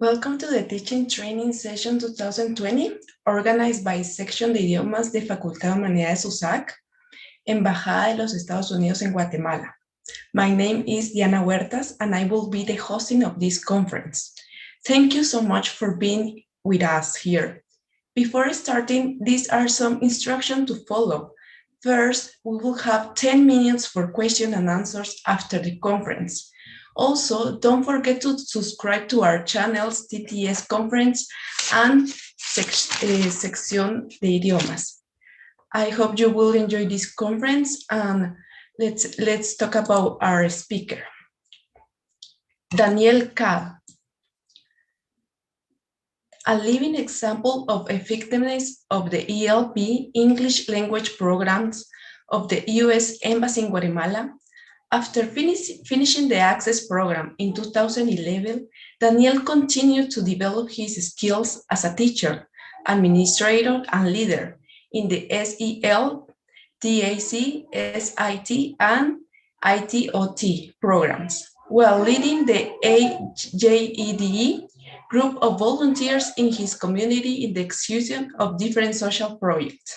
Welcome to the Teaching Training Session 2020, organized by Sección de Idiomas de Facultad de Humanidades USAC, Embajada de los Estados Unidos en Guatemala. My name is Diana Huertas, and I will be the hosting of this conference. Thank you so much for being with us here. Before starting, these are some instructions to follow. First, we will have 10 minutes for question and answers after the conference. Also, don't forget to subscribe to our channels, TTS Conference and Sección de Idiomas. I hope you will enjoy this conference, and let's talk about our speaker. Daniel K., a living example of effectiveness of the ELP English language programs of the U.S. Embassy in Guatemala. After finishing the Access program in 2011, Daniel continued to develop his skills as a teacher, administrator, and leader in the SEL, TAC, SIT, and ITOT programs, while leading the AJEDE group of volunteers in his community in the execution of different social projects.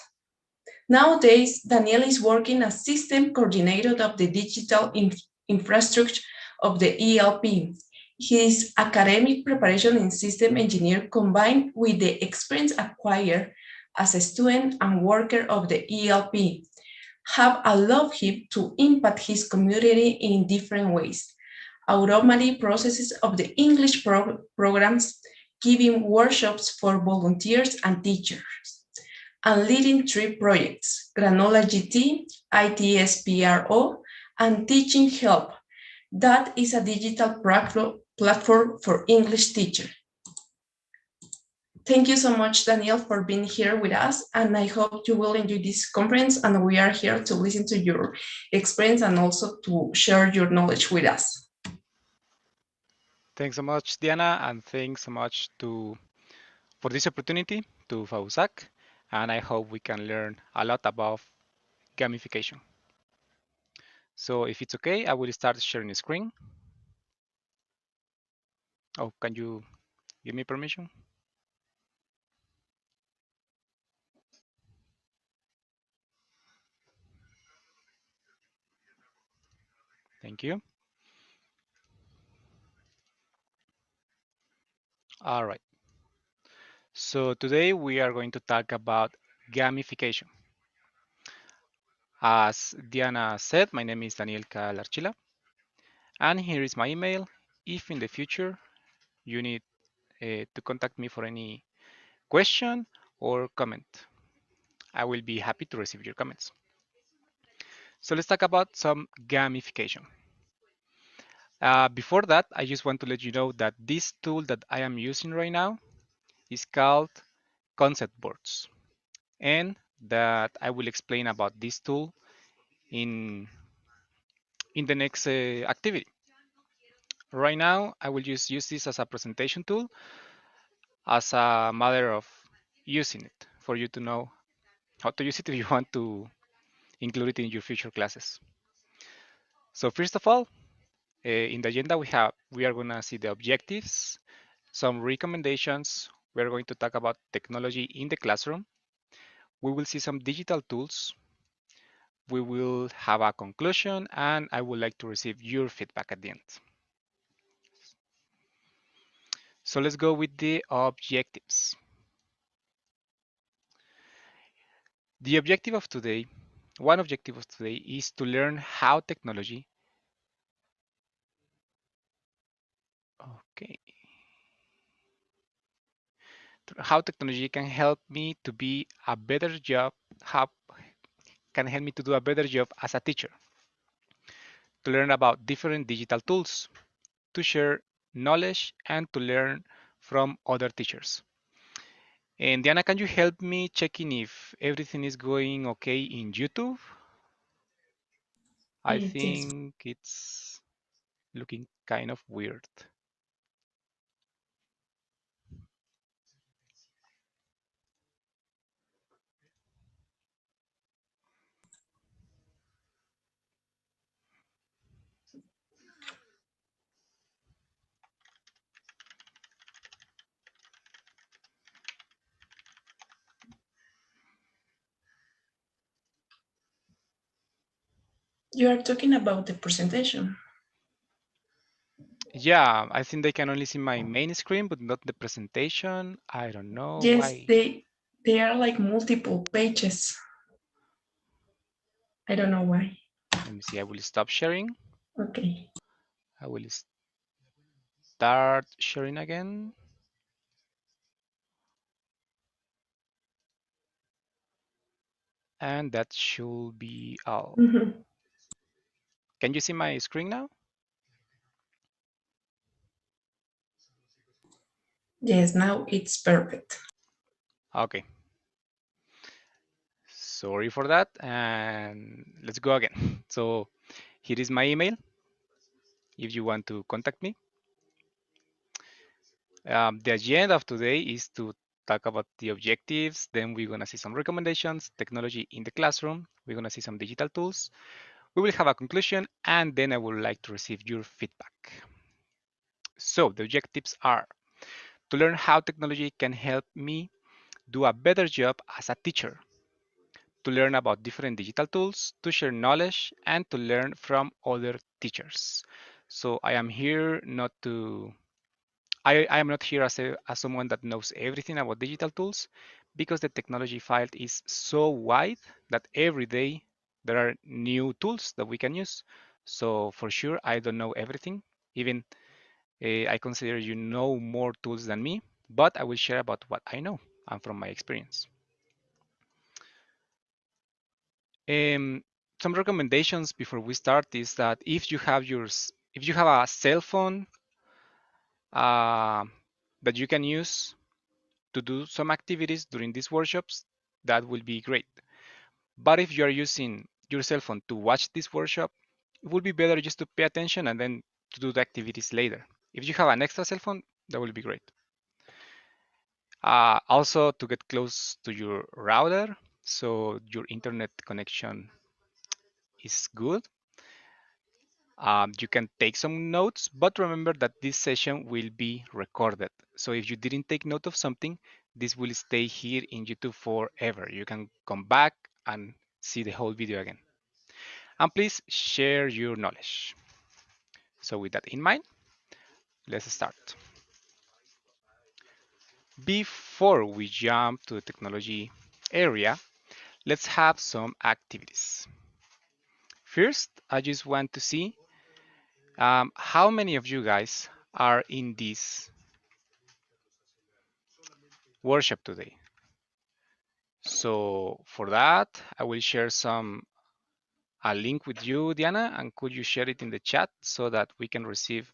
Nowadays, Daniel is working as system coordinator of the digital infrastructure of the ELP. His academic preparation in system engineer combined with the experience acquired as a student and worker of the ELP have allowed him to impact his community in different ways. Automatic processes of the English programs, giving workshops for volunteers and teachers, and leading 3 projects, Granola GT, ITSPRO, and Teaching Help. That is a digital platform for English teachers. Thank you so much, Daniel, for being here with us, and I hope you will enjoy this conference, and we are here to listen to your experience and also to share your knowledge with us. Thanks so much, Diana, and thanks so much for this opportunity to FAUSAC, and I hope we can learn a lot about gamification. So if it's okay, I will start sharing the screen. Oh, can you give me permission? Thank you. All right. So today we are going to talk about gamification. As Diana said, my name is Daniel Calarchila, and here is my email. If in the future you need to contact me for any question or comment, I will be happy to receive your comments. So let's talk about some gamification. Before that, I just want to let you know that this tool that I am using right now is called concept boards, and that I will explain about this tool in the next activity. Right now, I will just use this as a presentation tool as a matter of using it for you to know how to use it if you want to include it in your future classes. So first of all, in the agenda we are going to see the objectives, some recommendations. We're going to talk about technology in the classroom. We will see some digital tools. We will have a conclusion, and I would like to receive your feedback at the end. So let's go with the objectives. The objective of today, one objective of today, is to learn how technology can help me to be a better job, can help me to do a better job as a teacher, to learn about different digital tools, to share knowledge, and to learn from other teachers. And Diana, can you help me checking if everything is going okay in YouTube? I think it's looking kind of weird. You are talking about the presentation. Yeah, I think they can only see my main screen, but not the presentation. I don't know Yes, why. they are like multiple pages. I don't know why. Let me see. I will stop sharing. Okay. I will start sharing again. And that should be all. Mhm. Can you see my screen now? Yes, now it's perfect. Okay. Sorry for that. And let's go again. So here is my email if you want to contact me. The agenda of today is to talk about the objectives. Then we're going to see some recommendations, technology in the classroom. We're going to see some digital tools. We will have a conclusion, and then I would like to receive your feedback. So the objectives are to learn how technology can help me do a better job as a teacher, to learn about different digital tools, to share knowledge, and to learn from other teachers. So I am here not to I am not here as someone that knows everything about digital tools because the technology field is so wide that every day there are new tools that we can use. So for sure, I don't know everything. Even I consider you know more tools than me, but I will share about what I know and from my experience. Um, some recommendations before we start is that if you have a cell phone uh, that you can use to do some activities during these workshops, that will be great. But if you are using your cell phone to watch this workshop, it would be better just to pay attention and then to do the activities later. If you have an extra cell phone, that will be great. Also, to get close to your router so your internet connection is good. You can take some notes, but remember that this session will be recorded. So if you didn't take note of something, this will stay here in YouTube forever. You can come back and see the whole video again. And please share your knowledge. So with that in mind, let's start. Before we jump to the technology area, let's have some activities. First, I just want to see how many of you guys are in this workshop today. So for that, I will share a link with you, Diana, and could you share it in the chat so that we can receive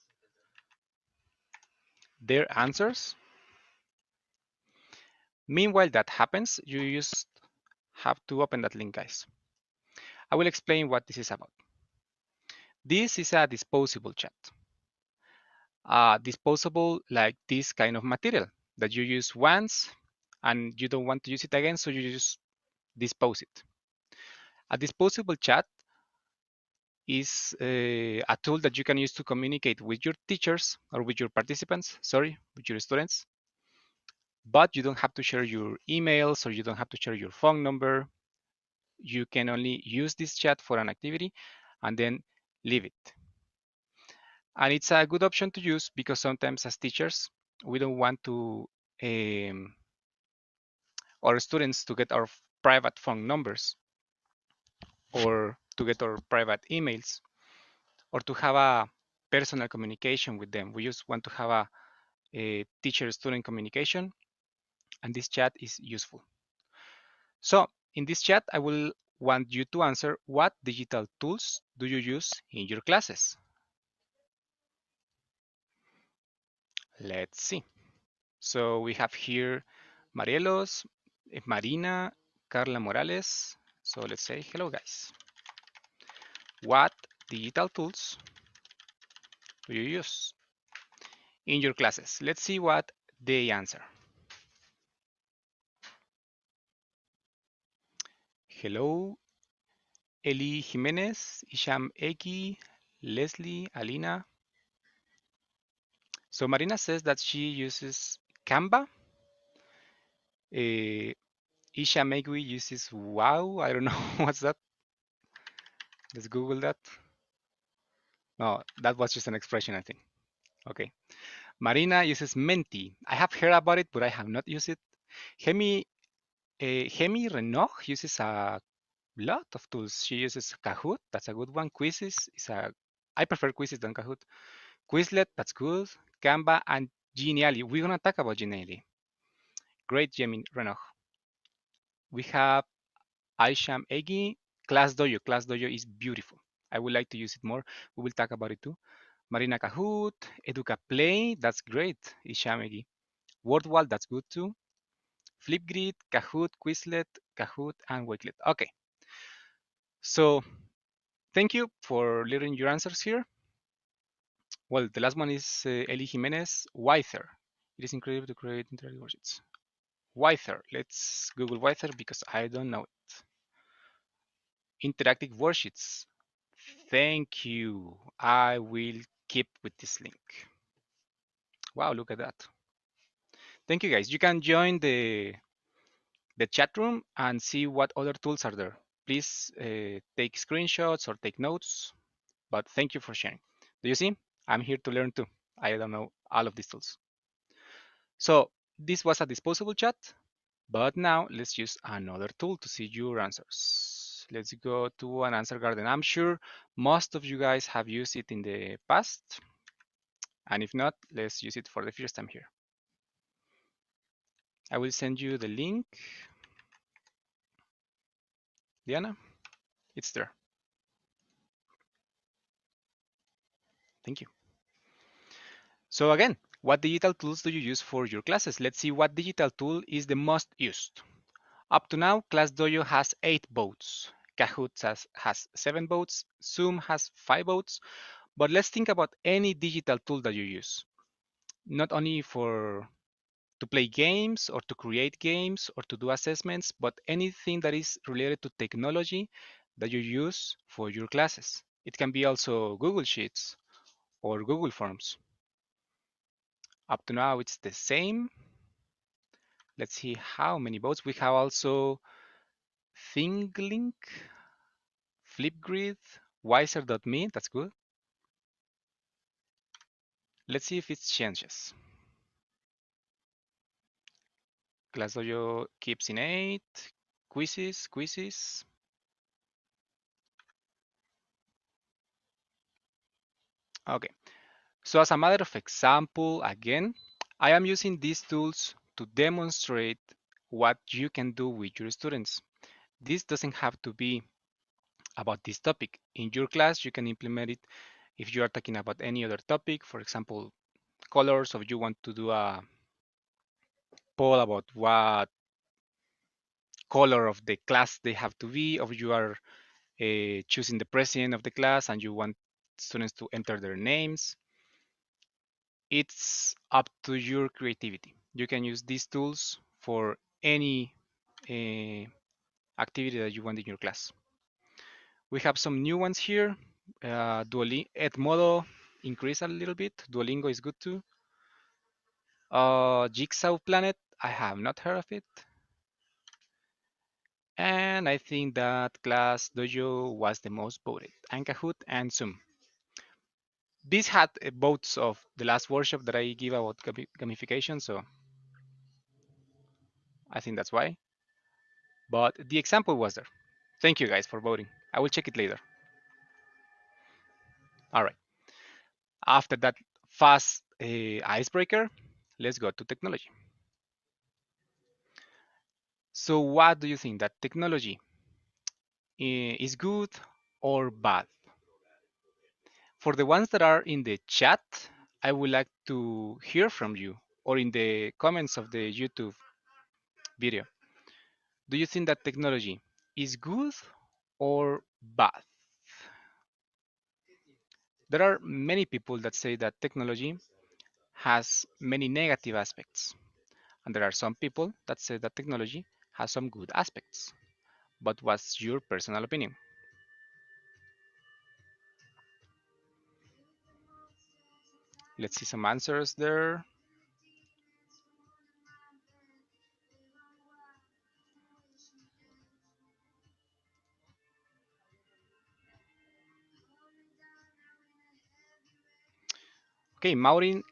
their answers? Meanwhile that happens, you just have to open that link, guys. I will explain what this is about. This is a disposable chat. Disposable like this kind of material that you use once and you don't want to use it again, so you just dispose it. A disposable chat is a tool that you can use to communicate with your teachers or with your participants, sorry, with your students. But you don't have to share your emails or you don't have to share your phone number. You can only use this chat for an activity and then leave it. And it's a good option to use because sometimes as teachers, we don't want to um, our students to get our private phone numbers or to get our private emails or to have a personal communication with them. We just want to have a teacher-student communication, and this chat is useful. So in this chat, I will want you to answer what digital tools do you use in your classes? Let's see. So we have here Marielos, Marina, Carla Morales. So let's say hello guys. What digital tools do you use in your classes? Let's see what they answer. Hello, Eli Jimenez, Isham Eki, Leslie, Alina. So Marina says that she uses Canva. Isha Megui uses Wow. I don't know what's that. Let's Google that. No, that was just an expression, I think. Okay. Marina uses Menti. I have heard about it, but I have not used it. Hemi, Hemi Renoch uses a lot of tools. She uses Kahoot. That's a good one. Quizzes is a. I prefer Quizzes than Kahoot. Quizlet. That's good. Canva and Genially. We're gonna talk about Genially. Great, Jemi Renoch. We have Aisham Egi. Class Dojo. Class Dojo is beautiful. I would like to use it more. We will talk about it too. Marina Kahoot. Educa Play. That's great. Isham Egi. WordWall. That's good too. Flipgrid, Kahoot, Quizlet, Kahoot, and Wakelet. Okay, so thank you for leaving your answers here. Well, the last one is Eli Jimenez, Wyther. It is incredible to create interactive worksheets. Wyther, let's Google Wyther because I don't know it. Interactive worksheets. Thank you. I will keep with this link. Wow, look at that. Thank you guys. You can join the chat room and see what other tools are there. Please take screenshots or take notes. But thank you for sharing. Do you see? I'm here to learn too. I don't know all of these tools. So this was a disposable chat, but now let's use another tool to see your answers. Let's go to an answer garden. I'm sure most of you guys have used it in the past. And if not, let's use it for the first time here. I will send you the link. Diana, it's there. Thank you. So again, what digital tools do you use for your classes? Let's see what digital tool is the most used. Up to now, ClassDojo has 8 votes. Kahoot has 7 votes. Zoom has 5 votes. But let's think about any digital tool that you use. Not only for to play games or to create games or to do assessments, but anything that is related to technology that you use for your classes. It can be also Google Sheets or Google Forms. Up to now, it's the same. Let's see how many votes. We have also ThinkLink, Flipgrid, Wiser.me. That's good. Let's see if it changes. ClassDojo keeps in 8. Quizzes. Okay. So as a matter of example, again, I am using these tools to demonstrate what you can do with your students. This doesn't have to be about this topic. In your class, you can implement it if you are talking about any other topic, for example, colors, or you want to do a poll about what color of the class they have to be, or you are choosing the president of the class and you want students to enter their names. It's up to your creativity. You can use these tools for any uh, activity that you want in your class. We have some new ones here. Duolingo, Edmodo increase a little bit. Duolingo is good too. Jigsaw Planet, I have not heard of it. And I think that Class Dojo was the most voted, and Kahoot and Zoom. This had votes of the last workshop that I give about gamification, so I think that's why. But the example was there. Thank you guys for voting. I will check it later. All right. After that fast icebreaker, let's go to technology. So what do you think, that technology is good or bad? For the ones that are in the chat, I would like to hear from you, or in the comments of the YouTube video. Do you think that technology is good or bad? There are many people that say that technology has many negative aspects, and there are some people that say that technology has some good aspects. But what's your personal opinion? Let's see some answers there. Okay, Maureen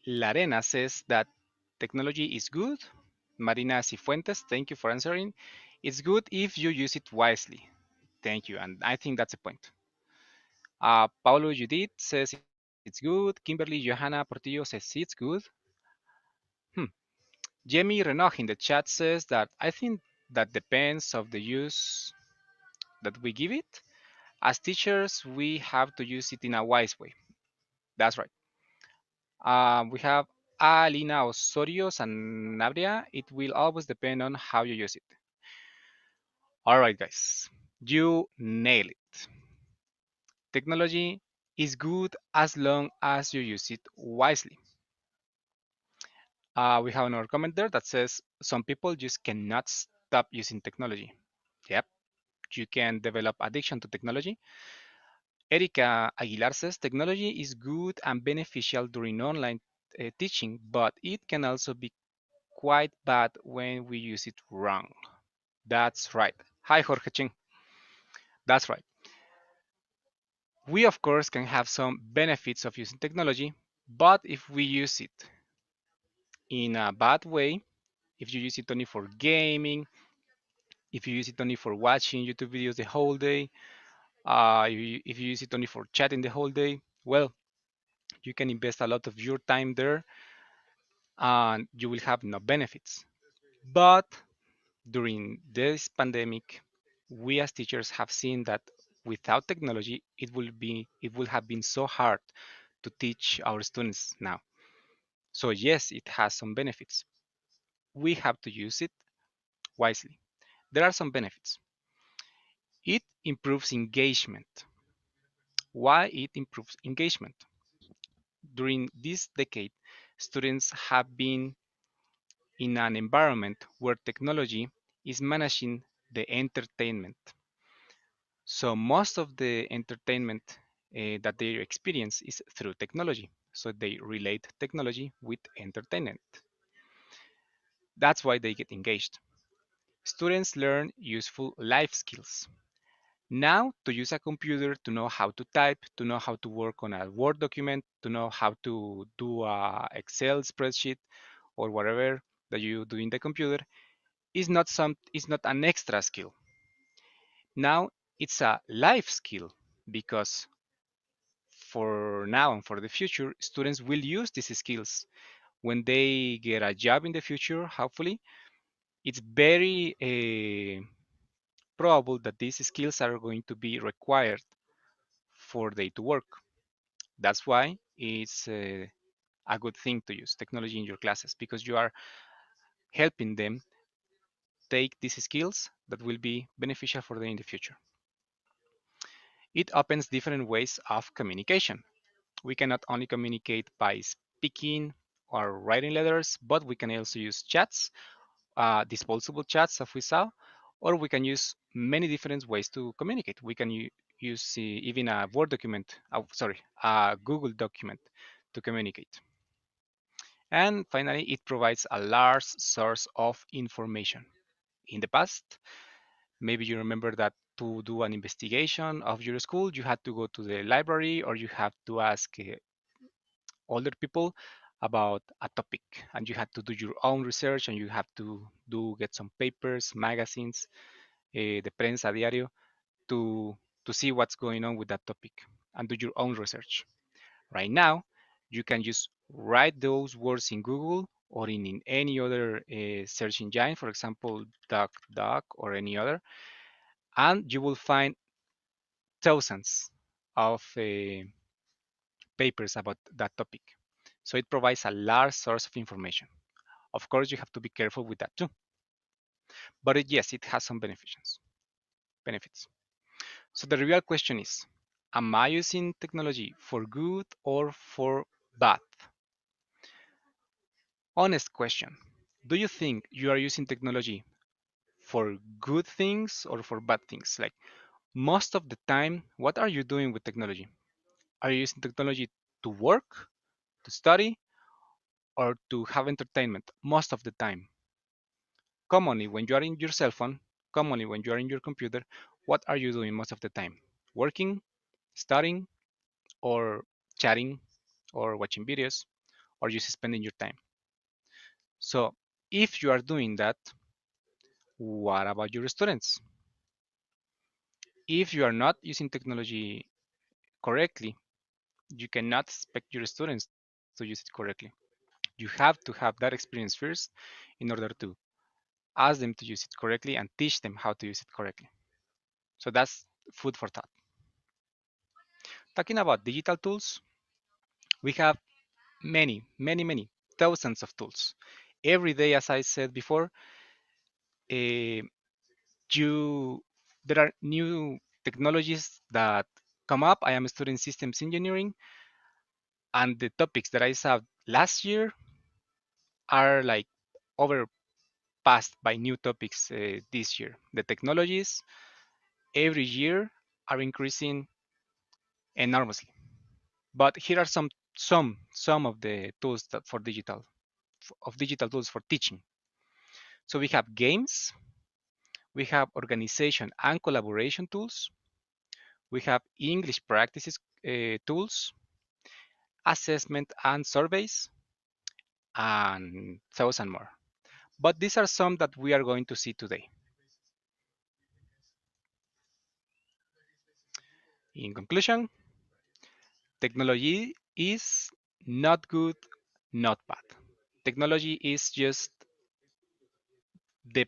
Larena says that technology is good. Marina Cifuentes, thank you for answering. It's good if you use it wisely. Thank you, and I think that's a point. Paulo Judith says it's good. Kimberly Johanna Portillo says it's good. Hmm. Jamie Renoch in the chat says that I think that depends of the use that we give it. As teachers, we have to use it in a wise way. That's right. We have Alina Osorio Sanabria. It will always depend on how you use it. All right, guys, you nail it. Technology is good as long as you use it wisely. We have another comment there that says some people just cannot stop using technology. Yep, you can develop addiction to technology. Erika Aguilar says technology is good and beneficial during online teaching, but it can also be quite bad when we use it wrong. That's right. Hi, Jorge Cheng. That's right. We, of course, can have some benefits of using technology, but if we use it in a bad way, if you use it only for gaming, if you use it only for watching YouTube videos the whole day, if you use it only for chatting the whole day, well, you can invest a lot of your time there and you will have no benefits. But during this pandemic, we as teachers have seen that without technology, it will have been so hard to teach our students now. So yes, it has some benefits. We have to use it wisely. There are some benefits. It improves engagement. Why it improves engagement? During this decade, students have been in an environment where technology is managing the entertainment. So most of the entertainment that they experience is through technology. So they relate technology with entertainment. That's why they get engaged. Students learn useful life skills. Now, to use a computer, to know how to type, to know how to work on a Word document, to know how to do a Excel spreadsheet or whatever that you do in the computer is not an extra skill. Now it's a life skill because for now and for the future, students will use these skills when they get a job in the future. Hopefully, it's very probable that these skills are going to be required for they to work. That's why it's a good thing to use technology in your classes because you are helping them take these skills that will be beneficial for them in the future. It opens different ways of communication. We cannot only communicate by speaking or writing letters, but we can also use chats, disposable chats, as we saw, or we can use many different ways to communicate. We can use even a Word document, sorry, a Google document to communicate. And finally, it provides a large source of information. In the past, maybe you remember that to do an investigation of your school, you had to go to the library or you have to ask older people about a topic and you had to do your own research and you have to do get some papers, magazines, the prensa diario to see what's going on with that topic and do your own research. Right now, you can just write those words in Google or in any other search engine, for example, DuckDuck or any other, and you will find thousands of papers about that topic. So it provides a large source of information. Of course, you have to be careful with that too. But yes, it has some benefits. Benefits. So the real question is, am I using technology for good or for bad? Honest question. Do you think you are using technology for good things or for bad things? Like most of the time, what are you doing with technology? Are you using technology to work, to study, or to have entertainment? Most of the time. Commonly, when you are in your cell phone, commonly when you are in your computer, what are you doing most of the time? Working, studying, or chatting, or watching videos or just spending your time. So if you are doing that, what about your students? If you are not using technology correctly, you cannot expect your students to use it correctly. You have to have that experience first in order to ask them to use it correctly and teach them how to use it correctly. So that's food for thought. Talking about digital tools, we have many thousands of tools. Every day, as I said before, uh, you there are new technologies that come up. I am studying systems engineering, and the topics that I saw last year are like overpassed by new topics this year. The technologies every year are increasing enormously. But here are some of the tools that for digital tools for teaching. So we have games, we have organization and collaboration tools, we have English practices tools, assessment and surveys, and thousand more. But these are some that we are going to see today. In conclusion, technology is not good, not bad. Technology is just the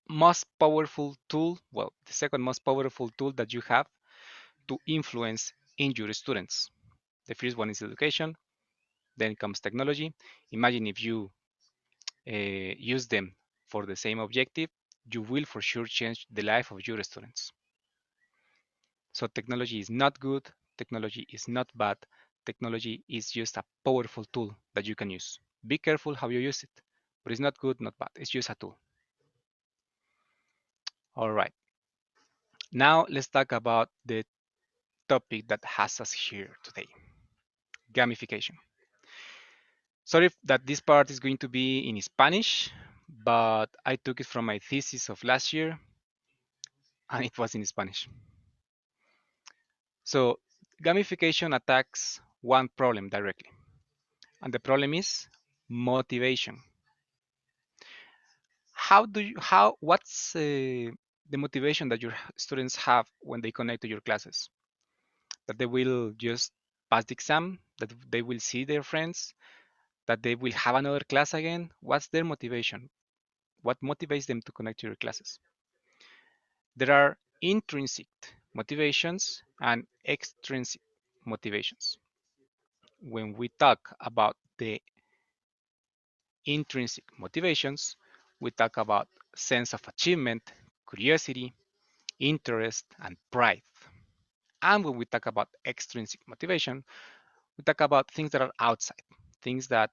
most powerful tool, well, the second most powerful tool that you have to influence in your students. The first one is education, then comes technology. Imagine if you use them for the same objective, you will for sure change the life of your students. So technology is not good, technology is not bad, technology is just a powerful tool that you can use. Be careful how you use it, but it's not good, not bad, it's just a tool. All right, now let's talk about the topic that has us here today, gamification. Sorry that this part is going to be in Spanish, but I took it from my thesis of last year and it was in Spanish. So gamification attacks one problem directly, and the problem is motivation. What's the motivation that your students have when they connect to your classes? That they will just pass the exam, that they will see their friends, that they will have another class again. What's their motivation? What motivates them to connect to your classes? There are intrinsic motivations and extrinsic motivations. When we talk about the intrinsic motivations, we talk about sense of achievement, curiosity, interest, and pride. And when we talk about extrinsic motivation, we talk about things that are outside, things that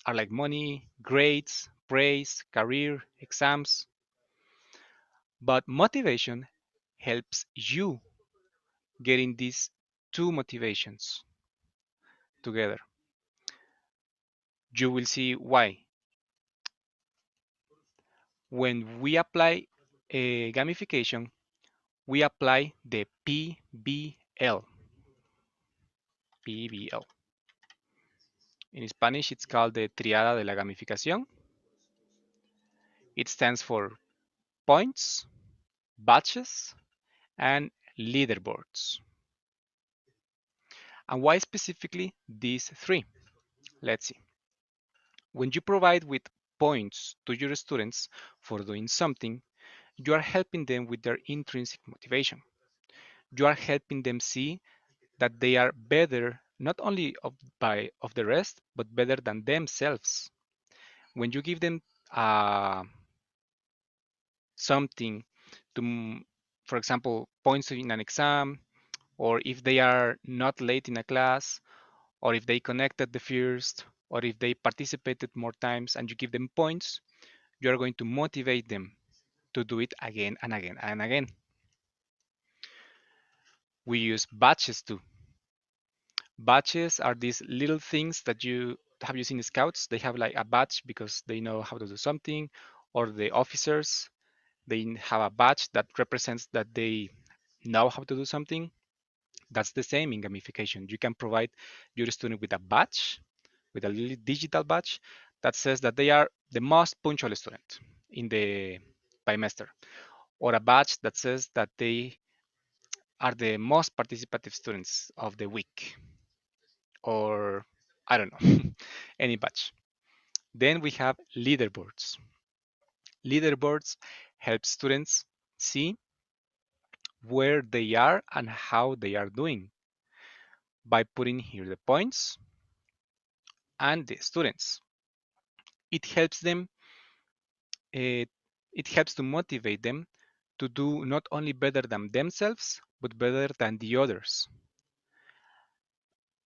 are like money, grades, praise, career, exams. But motivation helps you getting these two motivations together. You will see why. When we apply a gamification, we apply the PBL. PBL. In Spanish, it's called the Triada de la Gamificación. It stands for points, badges, and leaderboards. And why specifically these three? Let's see. When you provide with points to your students for doing something, you are helping them with their intrinsic motivation. You are helping them see that they are better not only of the rest, but better than themselves. When you give them something to, for example, points in an exam, or if they are not late in a class, or if they connected the first, or if they participated more times and you give them points, you are going to motivate them to do it again and again and again. We use badges too. Badges are these little things that you have you seen scouts? They have like a badge because they know how to do something, or the officers, they have a badge that represents that they know how to do something. That's the same in gamification. You can provide your student with a badge, with a little digital badge that says that they are the most punctual student in the bimester, or a badge that says that they are the most participative students of the week, or I don't know, any badge. Then we have leaderboards. Leaderboards help students see where they are and how they are doing by putting here the points and the students. It helps them, uh, it helps to motivate them to do not only better than themselves, but better than the others.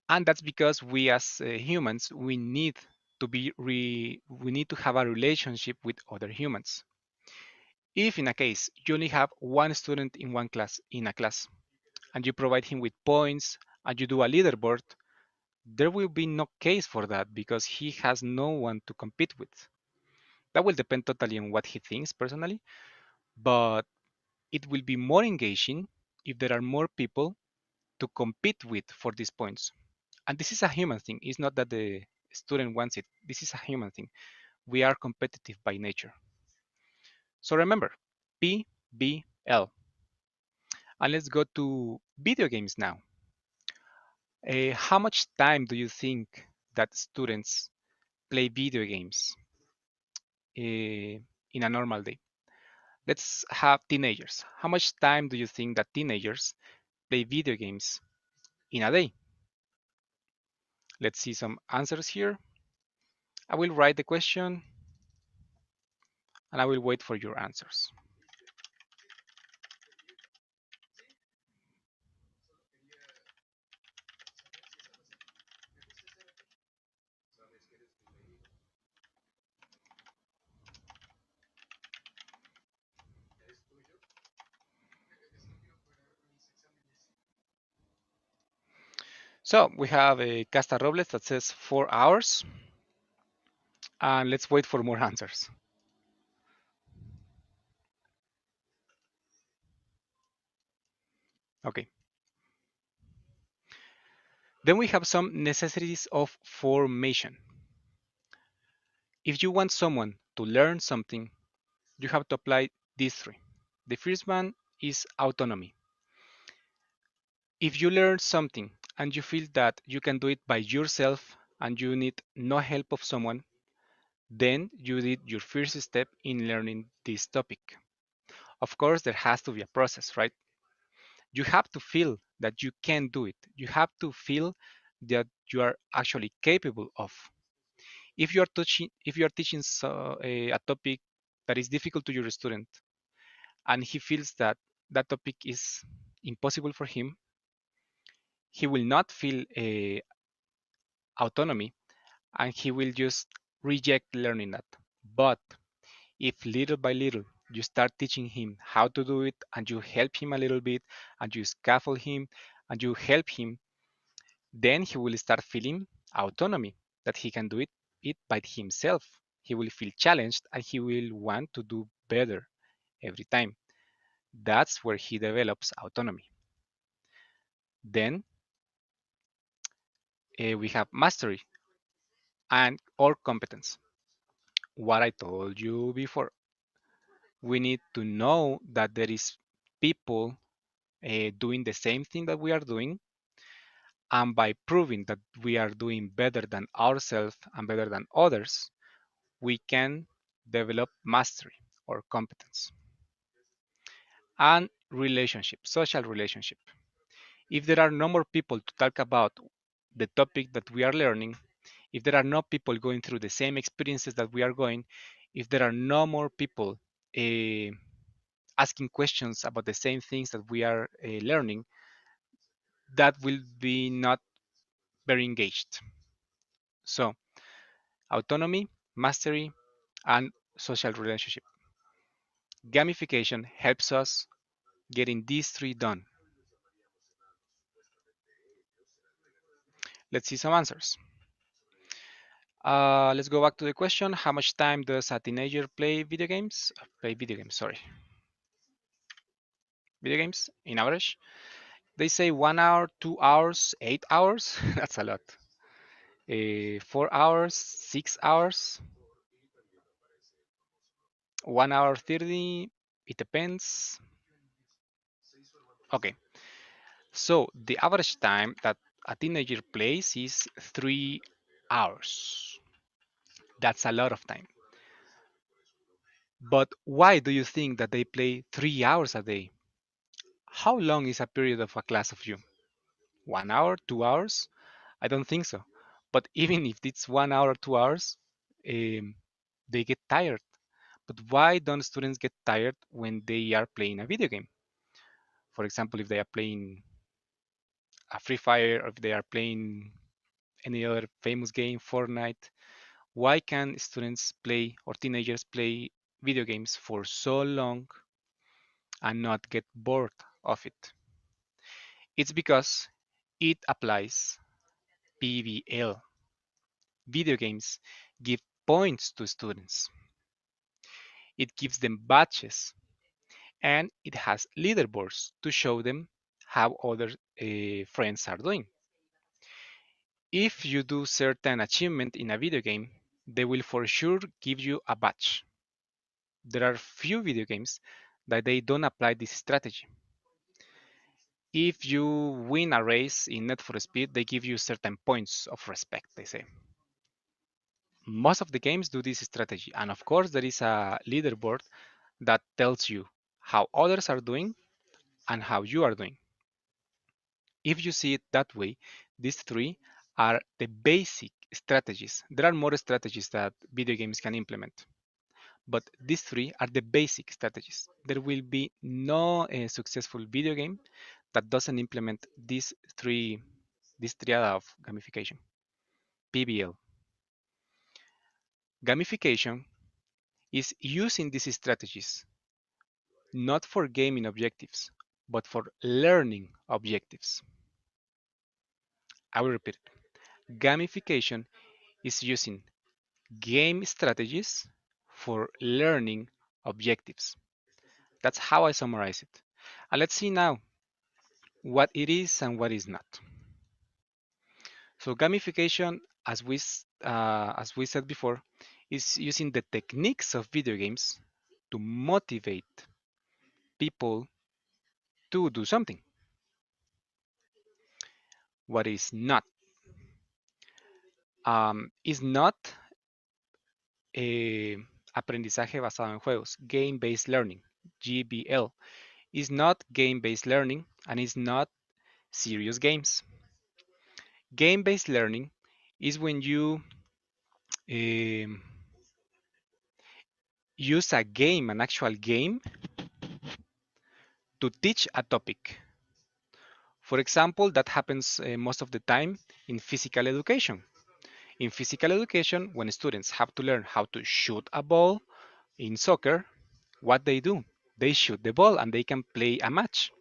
And that's because we as humans, we need to have a relationship with other humans. If in a case you only have one student in one class in a class and you provide him with points and you do a leaderboard, there will be no case for that because he has no one to compete with. That will depend totally on what he thinks personally, but it will be more engaging if there are more people to compete with for these points. And this is a human thing. It's not that the student wants it. This is a human thing. We are competitive by nature. So remember, PBL. And let's go to video games now. How much time do you think that students play video games in a normal day? Let's have teenagers. How much time do you think that teenagers play video games in a day? Let's see some answers here. I will write the question and I will wait for your answers. So we have a Casta Robles that says 4 hours, and let's wait for more answers. Okay. Then we have some necessities of formation. If you want someone to learn something, you have to apply these three. The first one is autonomy. If you learn something and you feel that you can do it by yourself and you need no help of someone, then you did your first step in learning this topic. Of course, there has to be a process, right? You have to feel that you can do it. You have to feel that you are actually capable of. If you are teaching a topic that is difficult to your student, and he feels that that topic is impossible for him, he will not feel autonomy, and he will just reject learning that. But if little by little you start teaching him how to do it, and you help him a little bit, and you scaffold him, and you help him, then he will start feeling autonomy, that he can do it by himself. He will feel challenged and he will want to do better every time. That's where he develops autonomy. Then we have mastery and or competence. What I told you before, we need to know that there is people doing the same thing that we are doing, and by proving that we are doing better than ourselves and better than others, we can develop mastery or competence. And relationship, social relationship. If there are no more people to talk about the topic that we are learning, if there are no people going through the same experiences that we are going, if there are no more people uh, asking questions about the same things that we are learning, that will be not very engaged. So, autonomy, mastery, and social relationship. Gamification helps us getting these three done. Let's see some answers. Let's go back to the question. How much time does a teenager play video games? Play video games, sorry. Video games in average. They say 1 hour, 2 hours, 8 hours. That's a lot. 4 hours, 6 hours, 1 hour 30. It depends. Okay, so the average time that a teenager plays is 3 hours. That's a lot of time. But why do you think that they play 3 hours a day? How long is a period of a class of you? 1 hour, 2 hours? I don't think so. But even if it's 1 hour, 2 hours, um, they get tired. But why don't students get tired when they are playing a video game? For example, if they are playing a Free Fire or if they are playing any other famous game, Fortnite, why can students play or teenagers play video games for so long and not get bored of it? It's because it applies PBL. Video games give points to students. It gives them badges and it has leaderboards to show them how other friends are doing. If you do certain achievement in a video game, they will for sure give you a badge. There are few video games that they don't apply this strategy. If you win a race in Need for Speed, they give you certain points of respect, they say. Most of the games do this strategy, and of course, there is a leaderboard that tells you how others are doing and how you are doing. If you see it that way, these three are the basic strategies. There are more strategies that video games can implement, but these three are the basic strategies. There will be no successful video game that doesn't implement this triad of gamification. PBL. Gamification is using these strategies not for gaming objectives, but for learning objectives. I will repeat it. Gamification is using game strategies for learning objectives. That's how I summarize it. And let's see now what it is and what is not. So gamification, as we said before, is using the techniques of video games to motivate people to do something. What is not aprendizaje basado en juegos, game-based learning, GBL, is not game-based learning and is not serious games. Game-based learning is when you um, use a game, an actual game, to teach a topic. For example, that happens most of the time in physical education. In physical education, when students have to learn how to shoot a ball in soccer, what they do? They shoot the ball and they can play a match.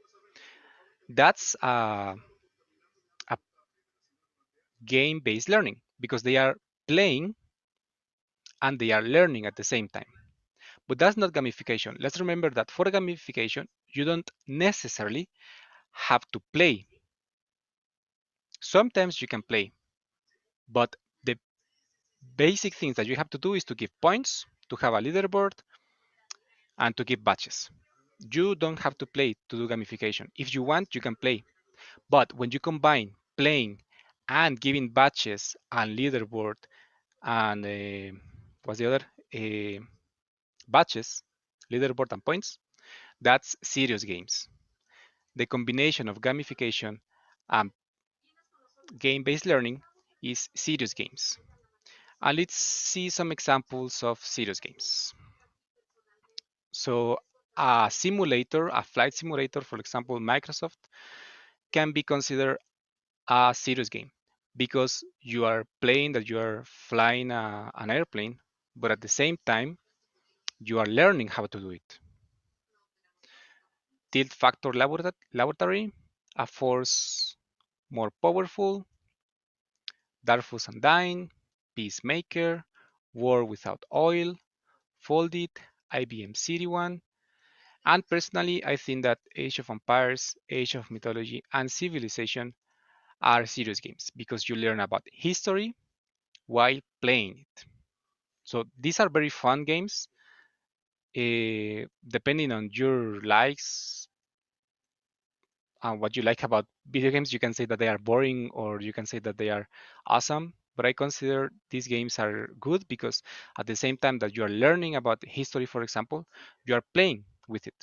That's a game-based learning because they are playing and they are learning at the same time. But that's not gamification. Let's remember that for gamification, you don't necessarily have to play. Sometimes you can play, but the basic things that you have to do is to give points, to have a leaderboard, and to give badges. You don't have to play to do gamification. If you want, you can play. But when you combine playing and giving badges and leaderboard and what's the other? Badges, leaderboard, and points, that's serious games. The combination of gamification and game-based learning is serious games. And let's see some examples of serious games. So a simulator, a flight simulator, for example, Microsoft, can be considered a serious game because you are playing that you are flying an airplane, but at the same time, you are learning how to do it. Tilt Factor Laboratory, a force more powerful, Darfus and Dine, Peacemaker, War Without Oil, Folded, IBM City One, And personally, I think that Age of Empires, Age of Mythology, and Civilization are serious games because you learn about history while playing it. So these are very fun games. Depending on your likes and what you like about video games, you can say that they are boring or you can say that they are awesome. But I consider these games are good because at the same time that you are learning about history, for example, you are playing with it.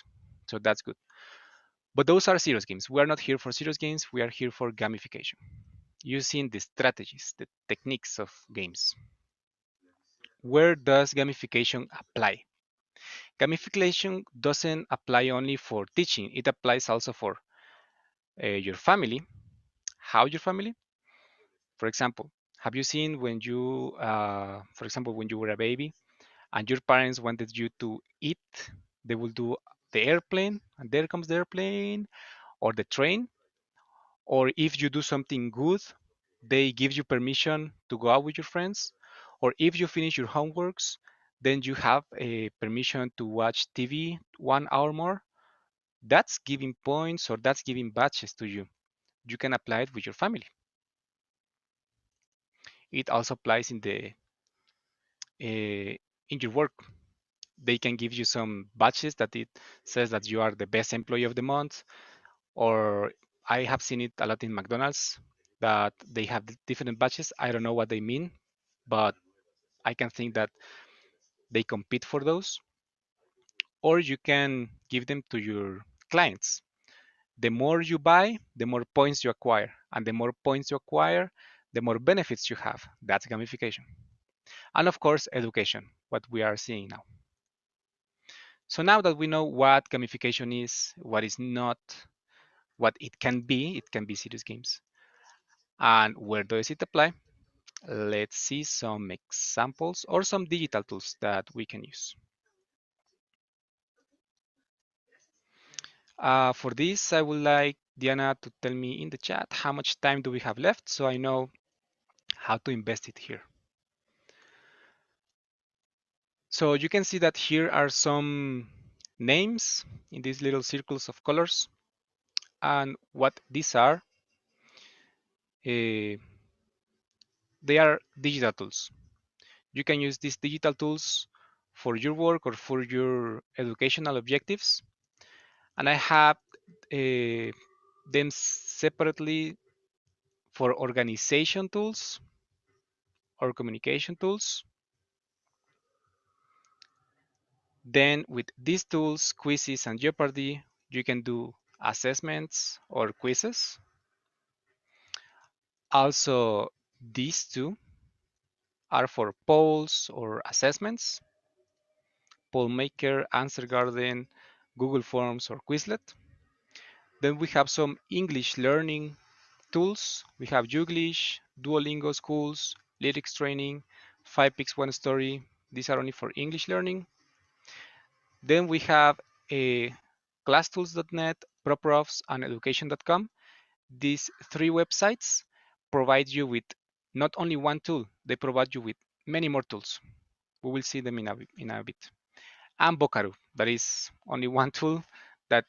So that's good. But those are serious games. We are not here for serious games. We are here for gamification, using the strategies, the techniques of games. Where does gamification apply? Gamification doesn't apply only for teaching, it applies also for your family. How your family? For example, have you seen when you, for example, when you were a baby and your parents wanted you to eat, they will do the airplane, and there comes the airplane, or the train, or if you do something good, they give you permission to go out with your friends, or if you finish your homeworks, then you have a permission to watch TV 1 hour more. That's giving points or that's giving badges to you. You can apply it with your family. It also applies in your work. They can give you some badges that it says that you are the best employee of the month, or I have seen it a lot in McDonald's that they have different badges. I don't know what they mean, but I can think that they compete for those, or you can give them to your clients. The more you buy, the more points you acquire, and the more points you acquire, the more benefits you have. That's gamification. And of course, education, what we are seeing now. So now that we know what gamification is, what is not, what it can be serious games. And where does it apply? Let's see some examples or some digital tools that we can use. For this, I would like Diana to tell me in the chat how much time do we have left so I know how to invest it here. So you can see that here are some names in these little circles of colors. And what these are, uh, they are digital tools. You can use these digital tools for your work or for your educational objectives. And I have them separately for organization tools or communication tools. Then with these tools, quizzes and Jeopardy, you can do assessments or quizzes. Also, these two are for polls or assessments, Pollmaker, Answer Garden, Google Forms, or Quizlet. Then we have some English learning tools. We have Youglish, Duolingo Schools, Lyrics Training, 5 Picks One Story. These are only for English learning. Then we have a classtools.net, ProProfs, and education.com. These three websites provide you with not only one tool, they provide you with many more tools. We will see them in a bit. And Bokaru, that is only one tool that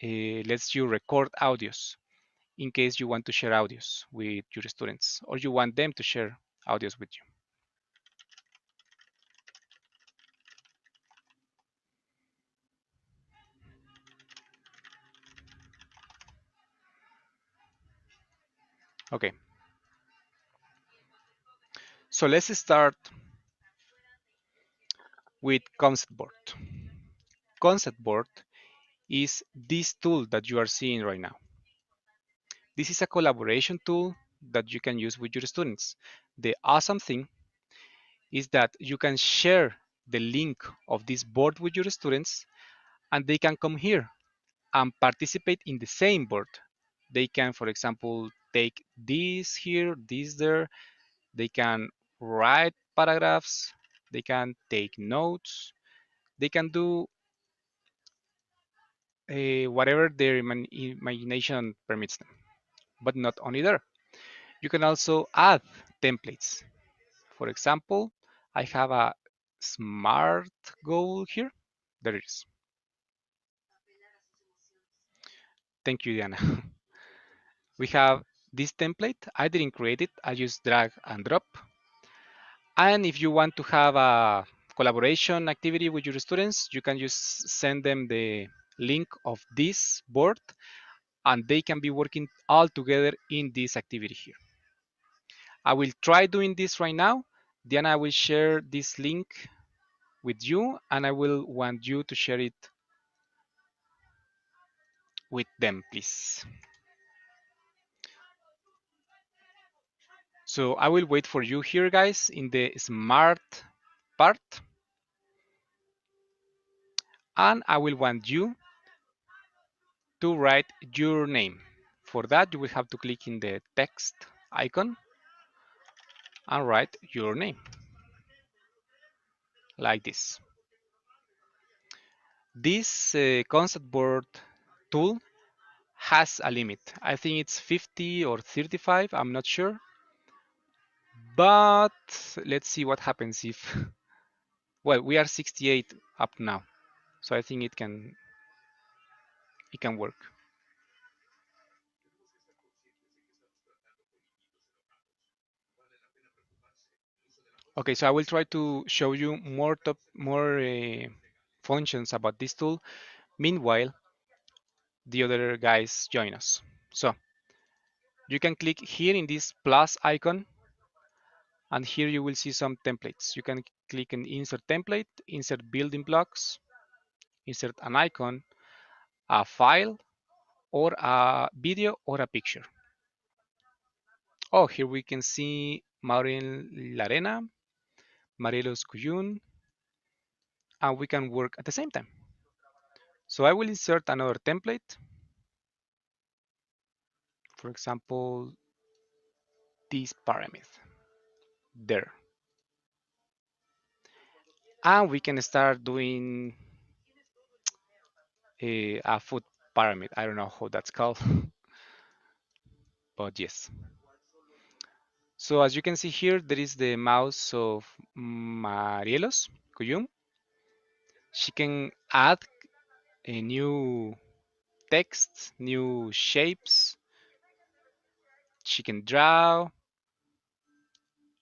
lets you record audios in case you want to share audios with your students or you want them to share audios with you. Okay, so let's start with concept board. Concept board is this tool that you are seeing right now. This is a collaboration tool that you can use with your students. The awesome thing is that you can share the link of this board with your students and they can come here and participate in the same board. They can, for example, take this here, this there. They can write paragraphs. They can take notes. They can do whatever their imagination permits them. But not only there, you can also add templates. For example, I have a smart goal here. There it is. Thank you, Diana. We have this template. I didn't create it. I just drag and drop. And if you want to have a collaboration activity with your students, you can just send them the link of this board and they can be working all together in this activity here. I will try doing this right now. Diana, I will share this link with you and I will want you to share it with them, please. So I will wait for you here, guys, in the smart part. And I will want you to write your name. For that, you will have to click in the text icon and write your name like this. This concept board tool has a limit. I think it's 50 or 35, I'm not sure. But let's see what happens if, well, we are 68 up now. So I think it can work. Okay, so I will try to show you more functions about this tool. Meanwhile, the other guys join us. So you can click here in this plus icon, and here you will see some templates. You can click on insert template, insert building blocks, insert an icon, a file, or a video or a picture. Oh, here we can see Maureen Larena, Marielos Cuyun, and we can work at the same time. So I will insert another template. For example, this pyramid there. And we can start doing a food pyramid. I don't know how that's called, but yes. So as you can see here, there is the mouse of Marielos Cuyum. She can add a new text, new shapes. She can draw.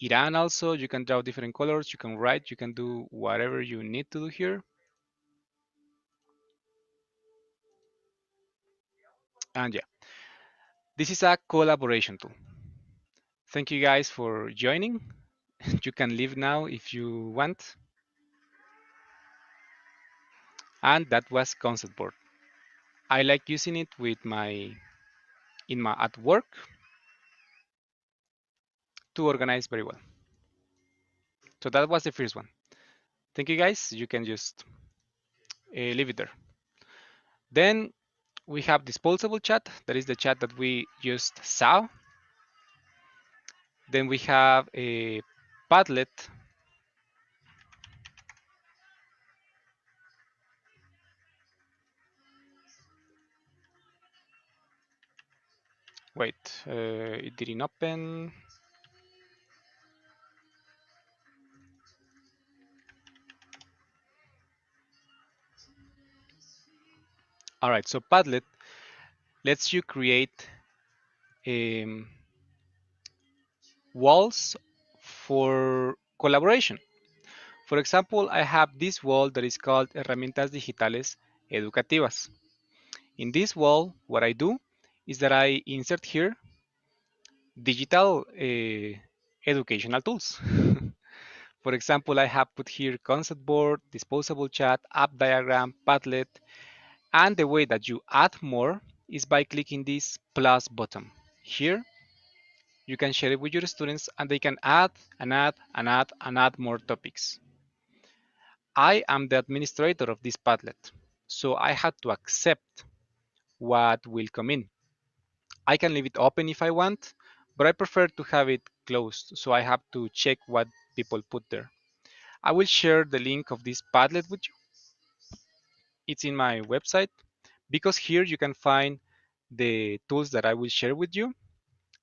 Iran also, you can draw different colors, you can write, you can do whatever you need to do here. And yeah, this is a collaboration tool. Thank you guys for joining. You can leave now if you want. And that was concept board. I like using it with my at work to organize very well. So that was the first one. Thank you guys. You can just leave it there. Then we have disposable chat. That is the chat that we just saw. Then we have a Padlet. Wait, it didn't open. All right, so Padlet lets you create walls for collaboration. For example, I have this wall that is called Herramientas Digitales Educativas. In this wall, what I do is that I insert here digital educational tools. For example, I have put here concept board, disposable chat, app diagram, Padlet, and the way that you add more is by clicking this plus button. Here, you can share it with your students and they can add and add and add and add more topics. I am the administrator of this Padlet, so I had to accept what will come in. I can leave it open if I want, but I prefer to have it closed, so I have to check what people put there. I will share the link of this Padlet with you. It's in my website because here you can find the tools that I will share with you.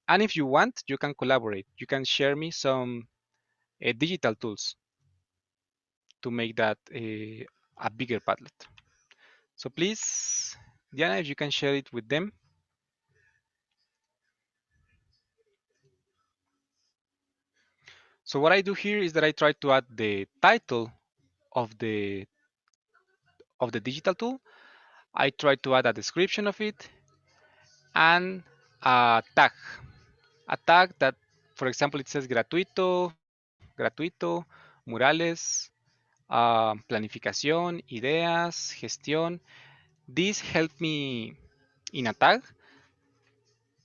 And if you want, you can collaborate. You can share me some digital tools to make that a bigger Padlet. So please Diana, if you can share it with them. So what I do here is that I try to add the title of the digital tool. I try to add a description of it and a tag that, for example, it says gratuito, murales, planificación, ideas, gestión. This helped me in a tag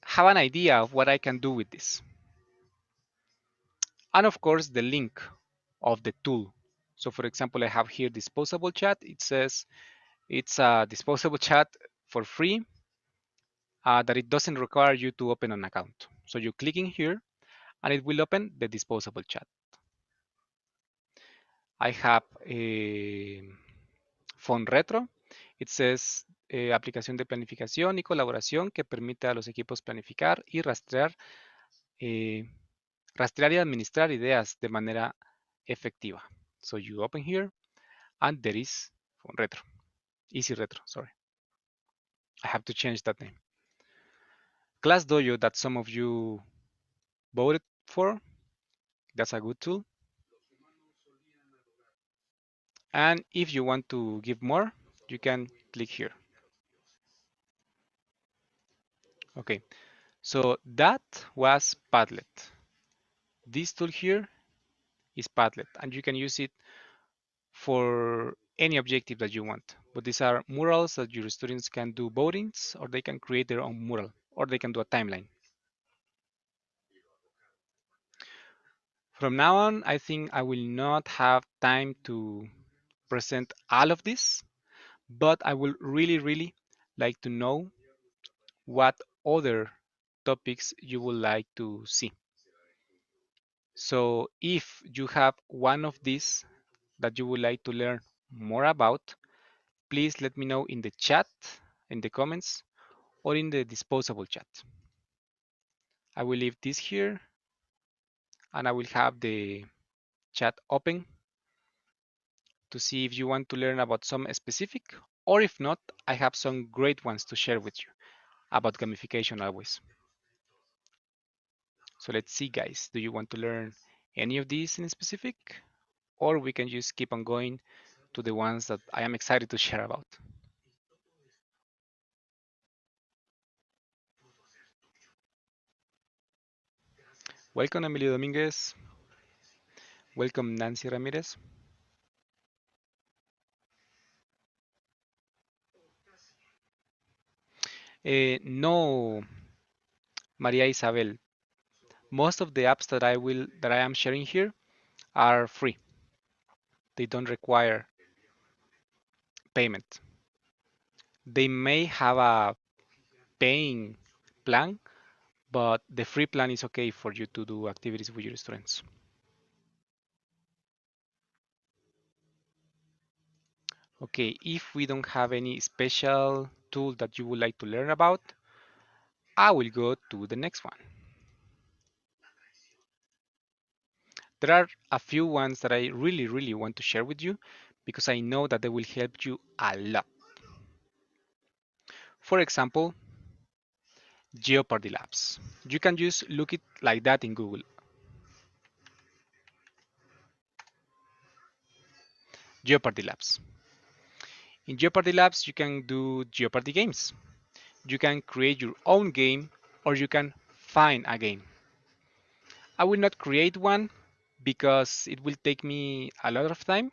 have an idea of what I can do with this. And of course, the link of the tool. So for example, I have here disposable chat. It says it's a disposable chat for free that it doesn't require you to open an account. So you click in here and it will open the disposable chat. I have a Phone Retro. It says aplicación de planificación y colaboración que permite a los equipos planificar y eh, rastrear y administrar ideas de manera efectiva. So you open here and there is Phone Retro, Easy Retro, sorry. I have to change that name. Class Dojo that some of you voted for, that's a good tool. And if you want to give more, you can click here. Okay, so that was Padlet. This tool here is Padlet, and you can use it for any objective that you want. But these are murals that your students can do votings, or they can create their own mural, or they can do a timeline. From now on, I think I will not have time to present all of this, but I will really like to know what other topics you would like to see. So if you have one of these that you would like to learn more about, please let me know in the chat, in the comments, or in the disposable chat. I will leave this here and I will have the chat open to see if you want to learn about some specific, or if not, I have some great ones to share with you about gamification always. So let's see, guys, do you want to learn any of these in specific? Or we can just keep on going to the ones that I am excited to share about. Welcome, Emilio Dominguez. Welcome, Nancy Ramirez. No, Maria Isabel. Most of the apps that I am sharing here are free. They don't require payment. They may have a paying plan, but the free plan is okay for you to do activities with your students. Okay, if we don't have any special tool that you would like to learn about, I will go to the next one. There are a few ones that I really want to share with you because I know that they will help you a lot. For example, Jeopardy Labs. You can just look it like that in Google. Jeopardy Labs. In Jeopardy Labs, you can do Jeopardy games. You can create your own game or you can find a game. I will not create one because it will take me a lot of time.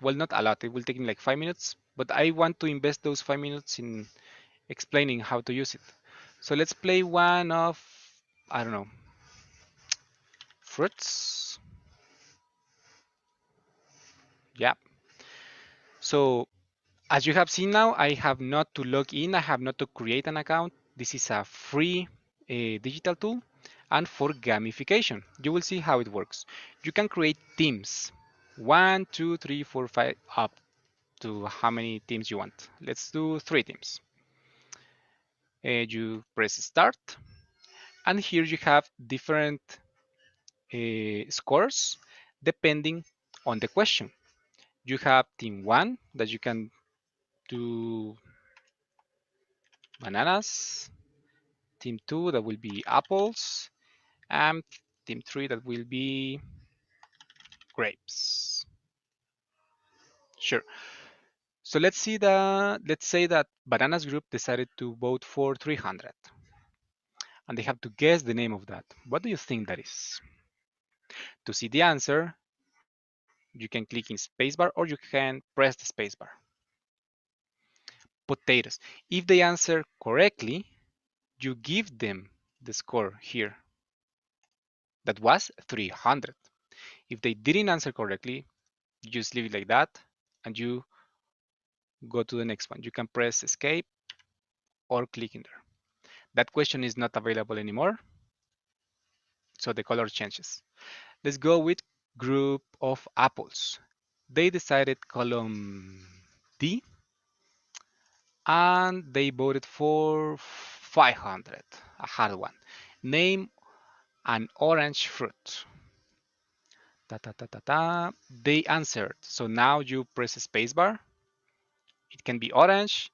Well, not a lot, it will take me like 5 minutes, but I want to invest those 5 minutes in explaining how to use it. So let's play one of, I don't know, fruits. Yeah. So as you have seen now, I have not to log in, I have not to create an account. This is a free digital tool. And for gamification, you will see how it works. You can create teams, 1, 2, 3, 4, 5, up to how many teams you want. Let's do 3 teams. You press start, and here you have different scores depending on the question. You have team 1 that you can do bananas. Team 2, that will be apples. And team 3, that will be grapes. Sure. So let's say that bananas group decided to vote for 300, and they have to guess the name of that. What do you think that is? To see the answer, you can click in spacebar or you can press the spacebar. Potatoes. If they answer correctly, you give them the score here. That was 300. If they didn't answer correctly, you just leave it like that and you go to the next one. You can press escape or click in there. That question is not available anymore, so the color changes. Let's go with group of apples. They decided column D and they voted for 500, a hard one. Name an orange fruit. Ta, ta, ta, ta, ta. They answered. So now you press spacebar. It can be orange,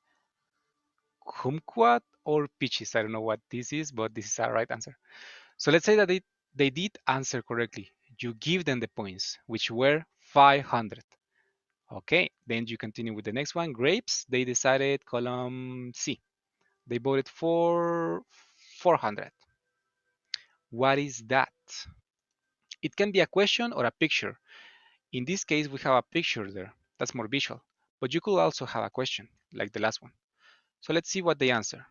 kumquat, or peaches. I don't know what this is, but this is a right answer. So let's say that they did answer correctly. You give them the points, which were 500. Okay, then you continue with the next one. Grapes, they decided column C. They voted for 400. What is that? It can be a question or a picture. In this case, we have a picture there. That's more visual. But you could also have a question, like the last one. So let's see what they answer.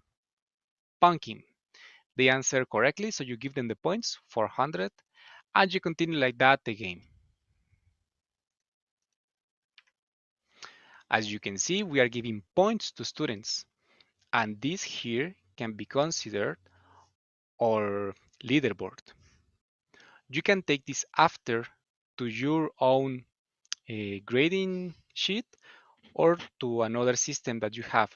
Pumpkin. They answer correctly, so you give them the points, 400, and you continue like that the game. As you can see, we are giving points to students, and this here can be considered our leaderboard. You can take this after to your own grading sheet or to another system that you have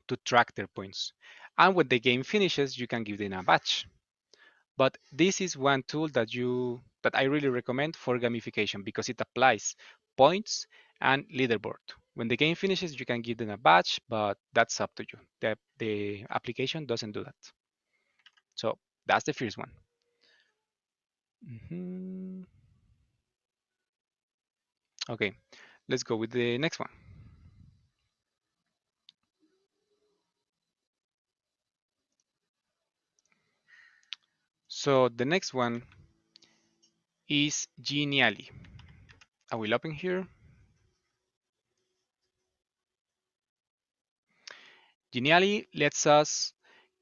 to track their points. And when the game finishes, you can give them a badge. But this is one tool that I really recommend for gamification because it applies points and leaderboard. When the game finishes, you can give them a badge, but that's up to you. The application doesn't do that. So that's the first one. Mhm. Okay, let's go with the next one. So the next one is Genially. I will open here. Genially lets us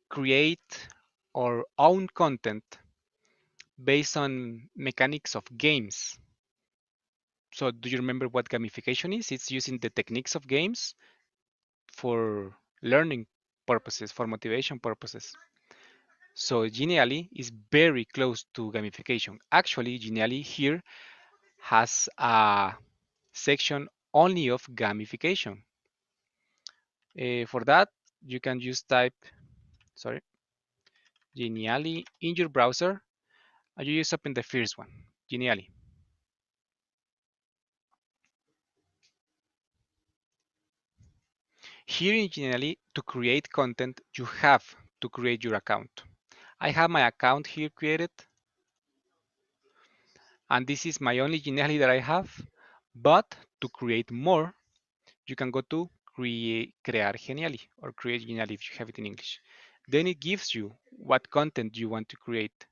create our own content based on mechanics of games. So do you remember what gamification is? It's using the techniques of games for learning purposes, for motivation purposes. So Genially is very close to gamification. Actually, Genially here has a section only of gamification. For that, you can just type, sorry, Genially in your browser, and you just open the first one, Genially. Here in Genially, to create content, you have to create your account. I have my account here created, and this is my only Genially that I have. But to create more, you can go to Crear Genially or Create Genially if you have it in English. Then it gives you what content you want to create.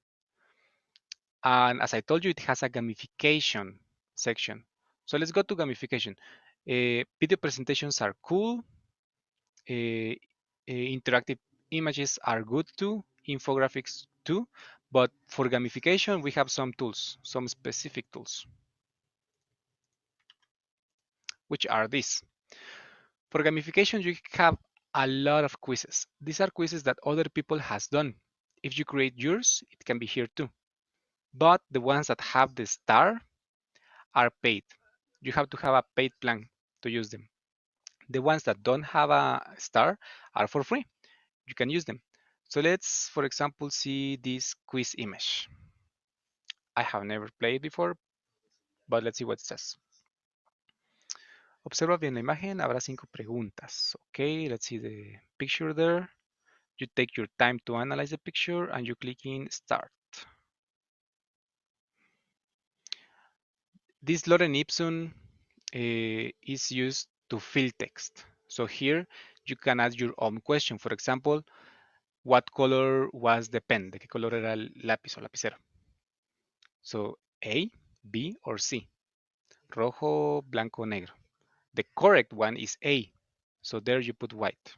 And as I told you, it has a gamification section. So let's go to gamification. Video presentations are cool. Interactive images are good too. Infographics too. But for gamification, we have some tools, some specific tools, which are these. For gamification, you have a lot of quizzes. These are quizzes that other people has done. If you create yours, it can be here too. But the ones that have the star are paid. You have to have a paid plan to use them. The ones that don't have a star are for free. You can use them. So let's, for example, see this quiz image. I have never played before, but let's see what it says. Observa bien la imagen, habrá 5 preguntas. Okay, let's see the picture there. You take your time to analyze the picture and you click in start. This Lorem Ipsum is used to fill text. So here you can add your own question. For example, what color was the pen? ¿De qué color era el lápiz o lapicero? So A, B, or C. Rojo, blanco, negro. The correct one is A. So there you put white.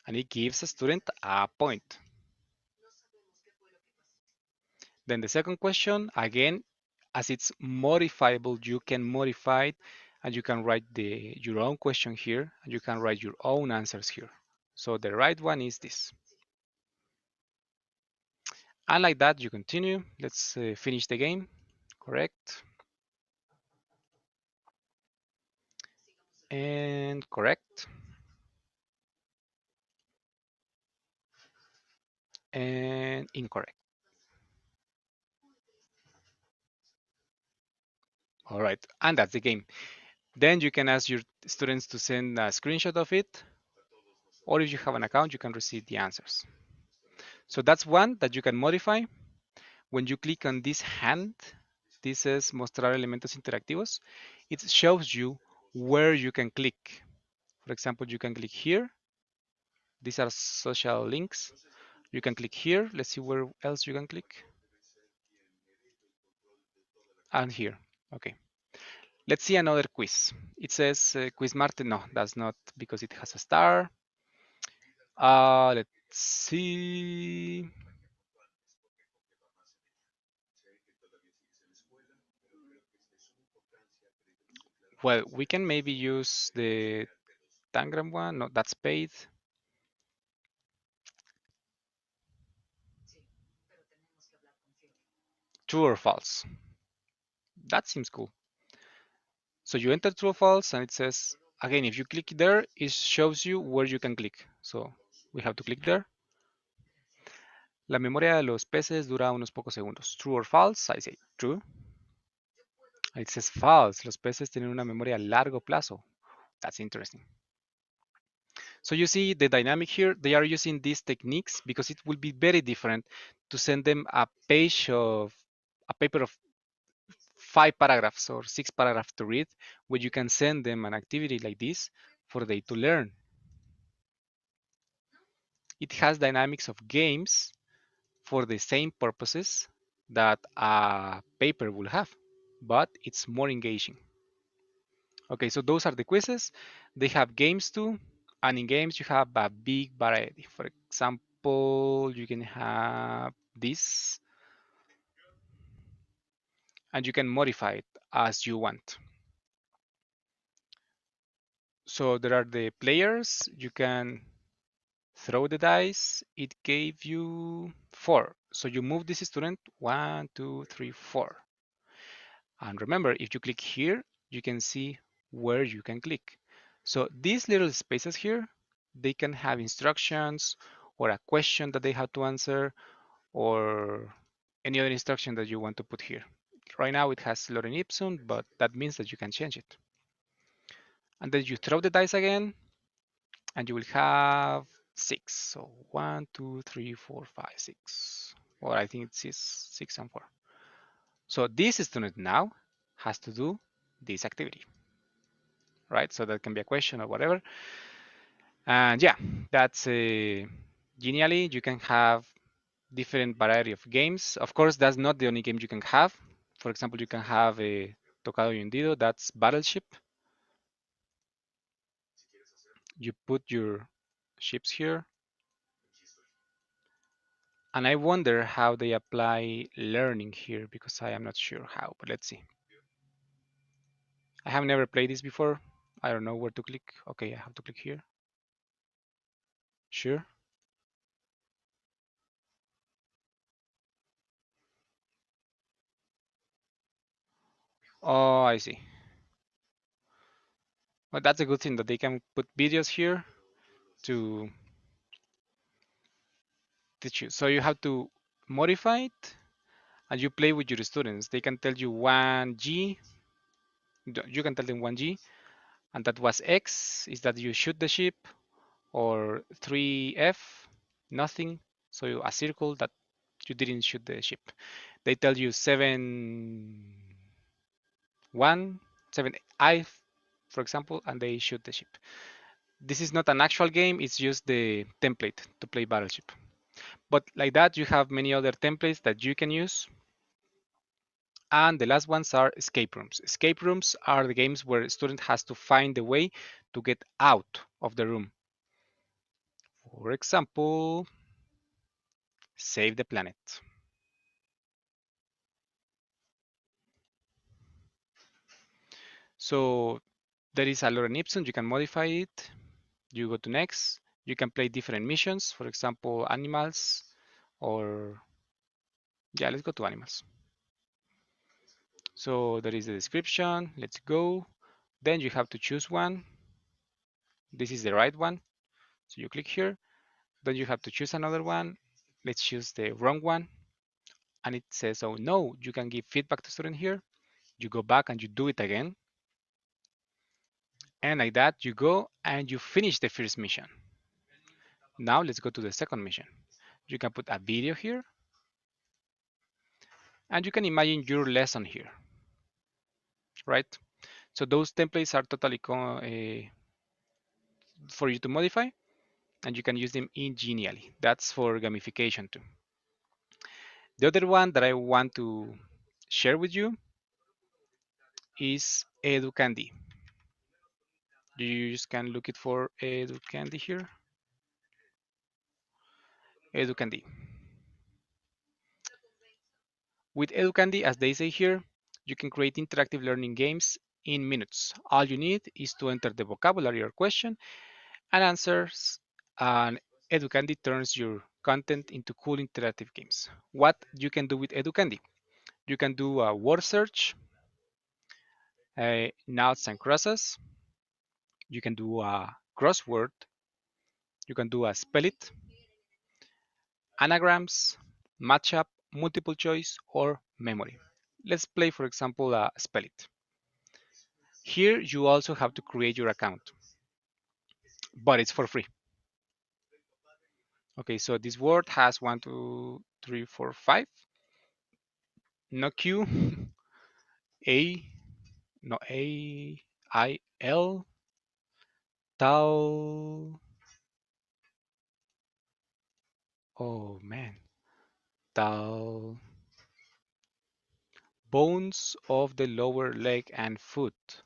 And it gives a student a point. Then the second question, again, as it's modifiable, you can modify it and you can write your own question here and you can write your own answers here. So the right one is this. And like that, you continue. Let's finish the game. Correct. And correct. And incorrect. All right, and that's the game. Then you can ask your students to send a screenshot of it, or if you have an account, you can receive the answers. So that's one that you can modify. When you click on this hand, this says mostrar elementos interactivos. It shows you where you can click. For example, you can click here. These are social links. You can click here. Let's see where else you can click. And here. Okay. Let's see another quiz. It says quiz Marte. No, that's not because it has a star. Let's see. Well, we can maybe use the Tangram one. No, that's paid. True or false? That seems cool. So you enter true or false, and it says, again, if you click there, it shows you where you can click. So we have to click there. La memoria de los peces dura unos pocos segundos. True or false? I say true. It says false. Los peces tienen una memoria a largo plazo. That's interesting. So you see the dynamic here, they are using these techniques because it will be very different to send them a paper of 5 paragraphs or 6 paragraphs to read, where you can send them an activity like this for they to learn. It has dynamics of games for the same purposes that a paper will have, but it's more engaging. Okay, so those are the quizzes. They have games too, and in games you have a big variety. For example, you can have this, and you can modify it as you want. So there are the players. You can throw the dice. It gave you 4. So you move this student 1, 2, 3, 4. And remember, if you click here, you can see where you can click. So these little spaces here, they can have instructions or a question that they have to answer or any other instruction that you want to put here. Right now it has lorem ipsum, but that means that you can change it. And then you throw the dice again, and you will have 6. So 1, 2, 3, 4, 5, 6. Or I think it's 6 and 4. So this student now has to do this activity, right? So that can be a question or whatever. And yeah, that's genially. You can have different variety of games. Of course, that's not the only game you can have. For example, you can have a Tocado y Hundido, that's Battleship. You put your ships here. And I wonder how they apply learning here because I am not sure how, but let's see. I have never played this before. I don't know where to click. Okay, I have to click here. Sure. Oh, I see. Well, that's a good thing that they can put videos here to teach you. So you have to modify it and you play with your students. They can tell you 1G You can tell them 1G, and that was X, is that you shoot the ship, or 3F, nothing. So a circle that you didn't shoot the ship. They tell you 7-1, 7I, for example, and they shoot the ship. This is not an actual game, it's just the template to play Battleship. But like that, you have many other templates that you can use. And the last ones are escape rooms. Escape rooms are the games where a student has to find a way to get out of the room. For example, save the planet. So there is a lorem ipsum, you can modify it. You go to next. You can play different missions, for example, animals, or yeah, let's go to animals. So there is the description. Let's go. Then you have to choose one. This is the right one. So you click here. Then you have to choose another one. Let's choose the wrong one. And it says, oh no, you can give feedback to student here. You go back and you do it again. And like that, you go and you finish the first mission. Now let's go to the second mission. You can put a video here. And you can imagine your lesson here, right? So those templates are totally for you to modify, and you can use them in Genially. That's for gamification too. The other one that I want to share with you is EduCandy. You just can look it for EduCandy here. EduCandy. With EduCandy, as they say here, you can create interactive learning games in minutes. All you need is to enter the vocabulary or question and answers, and EduCandy turns your content into cool interactive games. What you can do with EduCandy? You can do a word search, nouns and crosses. You can do a crossword. You can do a spell it, anagrams, matchup, multiple choice, or memory. Let's play, for example, a spell it. Here you also have to create your account, but it's for free. Okay, so this word has 1, 2, 3, 4, 5. No Q, A, no A, I, L, tal. Oh man, tal. Bones of the lower leg and foot.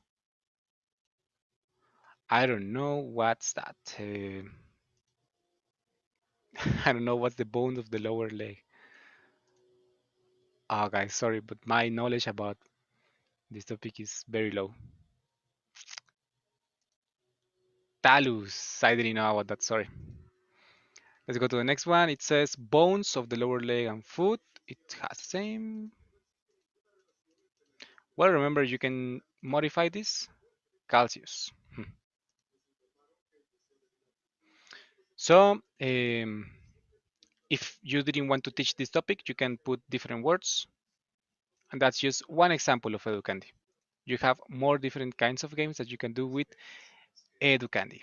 I don't know what's that. I don't know what's the bone of the lower leg. Oh, guys, sorry, but my knowledge about this topic is very low. Talus. I didn't know about that. Sorry. Let's go to the next one. It says bones of the lower leg and foot. It has the same. Well, remember you can modify this. Calcius. So, if you didn't want to teach this topic, you can put different words. And that's just one example of EduCandy. You have more different kinds of games that you can do with EduCandy.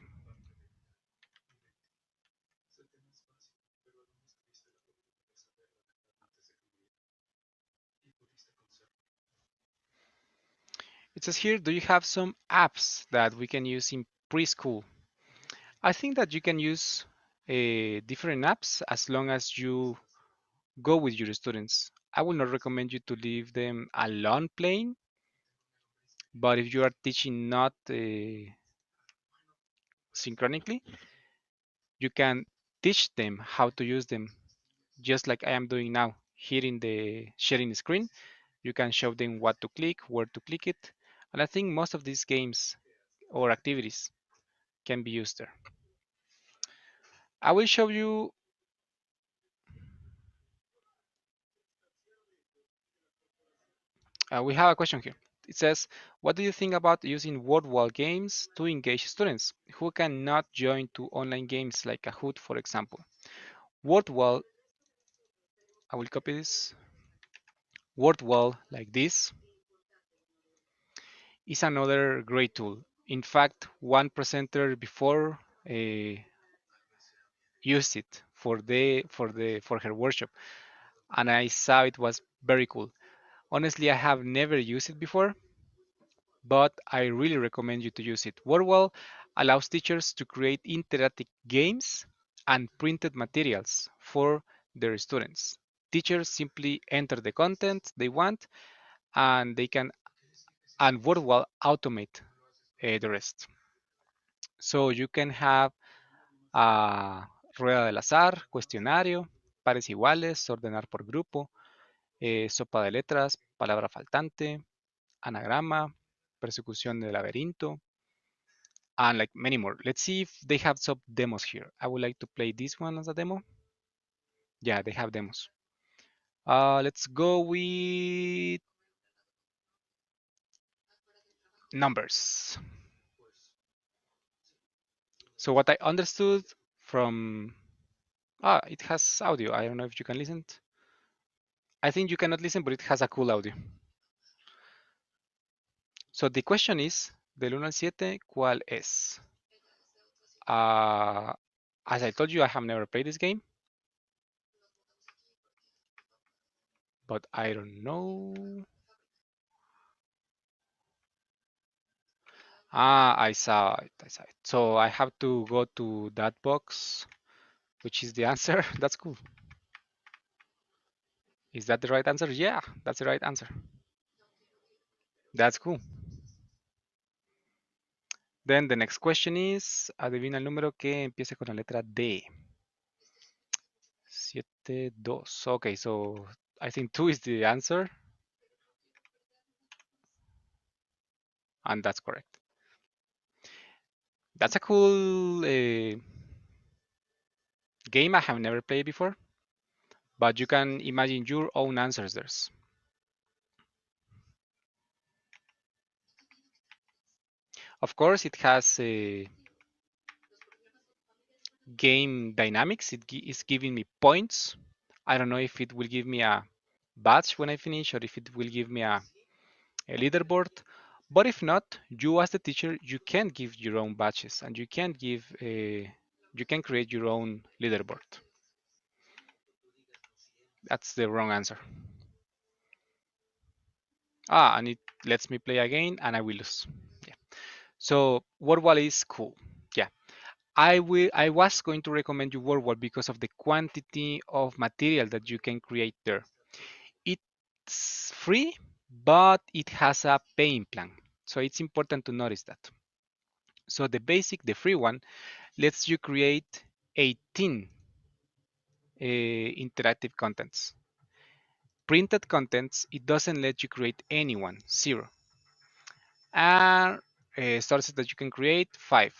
It says here, do you have some apps that we can use in preschool? I think that you can use different apps as long as you go with your students. I will not recommend you to leave them alone playing, but if you are teaching not synchronically, you can teach them how to use them, just like I am doing now here in the sharing screen. You can show them what to click, where to click it, and I think most of these games or activities can be used there. I will show you. We have a question here. It says, what do you think about using word wall games to engage students who cannot join to online games like Kahoot, for example? Word wall, I will copy this. Word wall like this is another great tool. In fact, one presenter before uh, used it for her workshop, and I saw it was very cool. Honestly, I have never used it before, but I really recommend you to use it. Wordwall allows teachers to create interactive games and printed materials for their students. Teachers simply enter the content they want, and they can and Wordwall automate the rest. So you can have a rueda del azar, cuestionario, pares iguales, ordenar por grupo, sopa de letras, palabra faltante, anagrama, persecución del laberinto, and like many more. Let's see if they have some demos here. I would like to play this one as a demo. Yeah, they have demos. Let's go with numbers. So what I understood from it has audio. I don't know if you can listen. I think you cannot listen, but it has a cool audio. So the question is, del 1 al 7, ¿cuál es? As I told you, I have never played this game, but I don't know. I saw it. I saw it. So I have to go to that box, which is the answer. That's cool. Is that the right answer? Yeah, that's the right answer. That's cool. Then the next question is, adivina el número que empiece con la letra D. 7, 2. Okay, so I think 2 is the answer, and that's correct. That's a cool game I have never played before, but you can imagine your own answers there. Of course, it has game dynamics. It is giving me points. I don't know if it will give me a badge when I finish or if it will give me a leaderboard. But if not, you as the teacher, you can give your own badges and you can create your own leaderboard. That's the wrong answer. And it lets me play again and I will lose. Yeah. So Wordwall is cool. Yeah. I was going to recommend you Wordwall because of the quantity of material that you can create there. It's free, but it has a paying plan. So it's important to notice that. So the free one, lets you create 18 interactive contents. Printed contents, it doesn't let you create any one, 0. And sources that you can create, 5.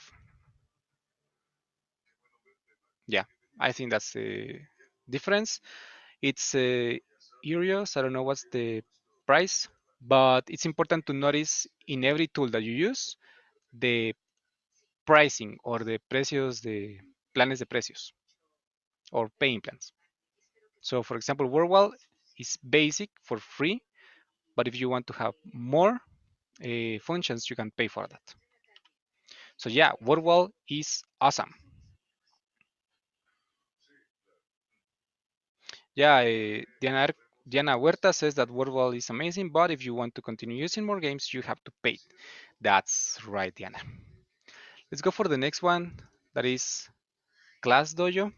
Yeah, I think that's the difference. It's euros. I don't know what's the price, but it's important to notice in every tool that you use the pricing or the precios de planes de precios or paying plans. So for example, Wordwall is basic for free, but if you want to have more functions, you can pay for that. So yeah, Wordwall is awesome. Yeah, Diana Huerta says that Wordwall is amazing, but if you want to continue using more games, you have to pay. That's right, Diana. Let's go for the next one. That is Class Dojo.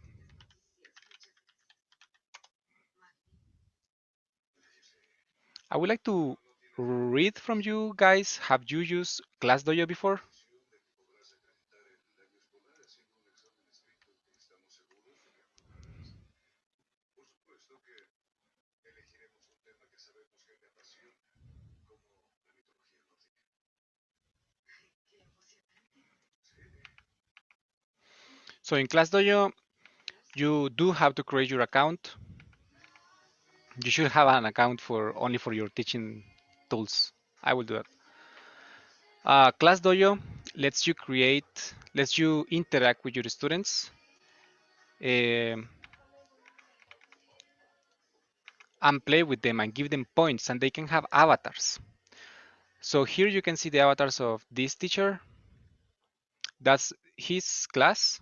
I would like to read from you guys. Have you used Class Dojo before? So in Class Dojo, you do have to create your account. You should have an account for only for your teaching tools. I will do that. Class Dojo lets you interact with your students um, and play with them and give them points, and they can have avatars. So here you can see the avatars of this teacher. That's his class.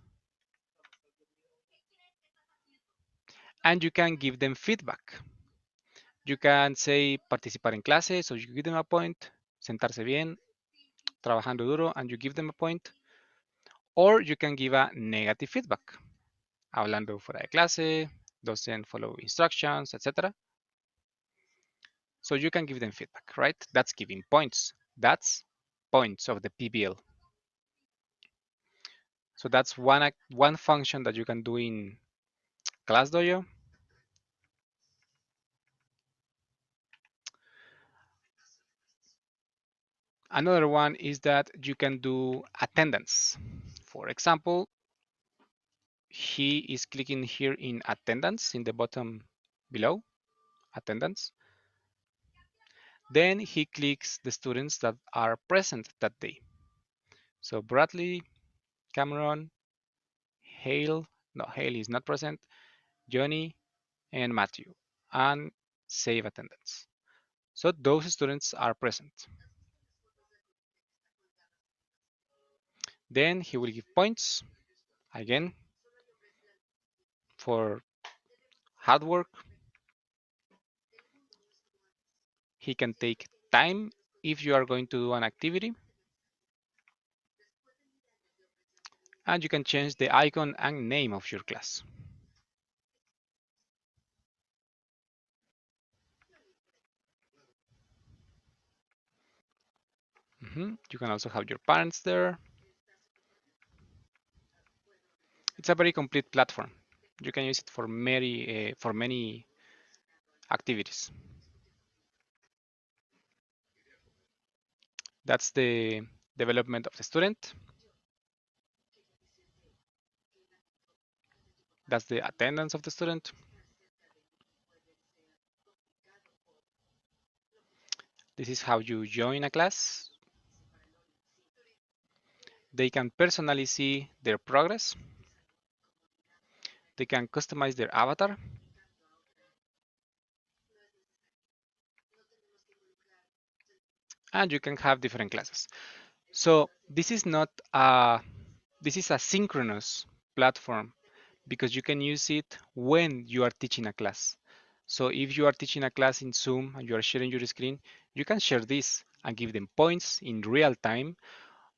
And you can give them feedback. You can say participar en clase, so you give them a point, sentarse bien, trabajando duro, and you give them a point. Or you can give a negative feedback, hablando fuera de clase, doesn't follow instructions, etc. So you can give them feedback, right? That's giving points. That's points of the PBL. So that's one function that you can do in ClassDojo. Another one is that you can do attendance. For example, he is clicking here in attendance in the bottom below, attendance. Then he clicks the students that are present that day. So Bradley, Cameron, Hale, no, Hale is not present, Johnny, and Matthew, and save attendance. So those students are present. Then he will give points, again, for hard work. He can take time if you are going to do an activity. And you can change the icon and name of your class. You can also have your parents there. It's a very complete platform. You can use it for many activities. That's the development of the student. That's the attendance of the student. This is how you join a class. They can personally see their progress. They can customize their avatar. And you can have different classes. So this is not this is a synchronous platform because you can use it when you are teaching a class. So if you are teaching a class in Zoom and you are sharing your screen, you can share this and give them points in real time,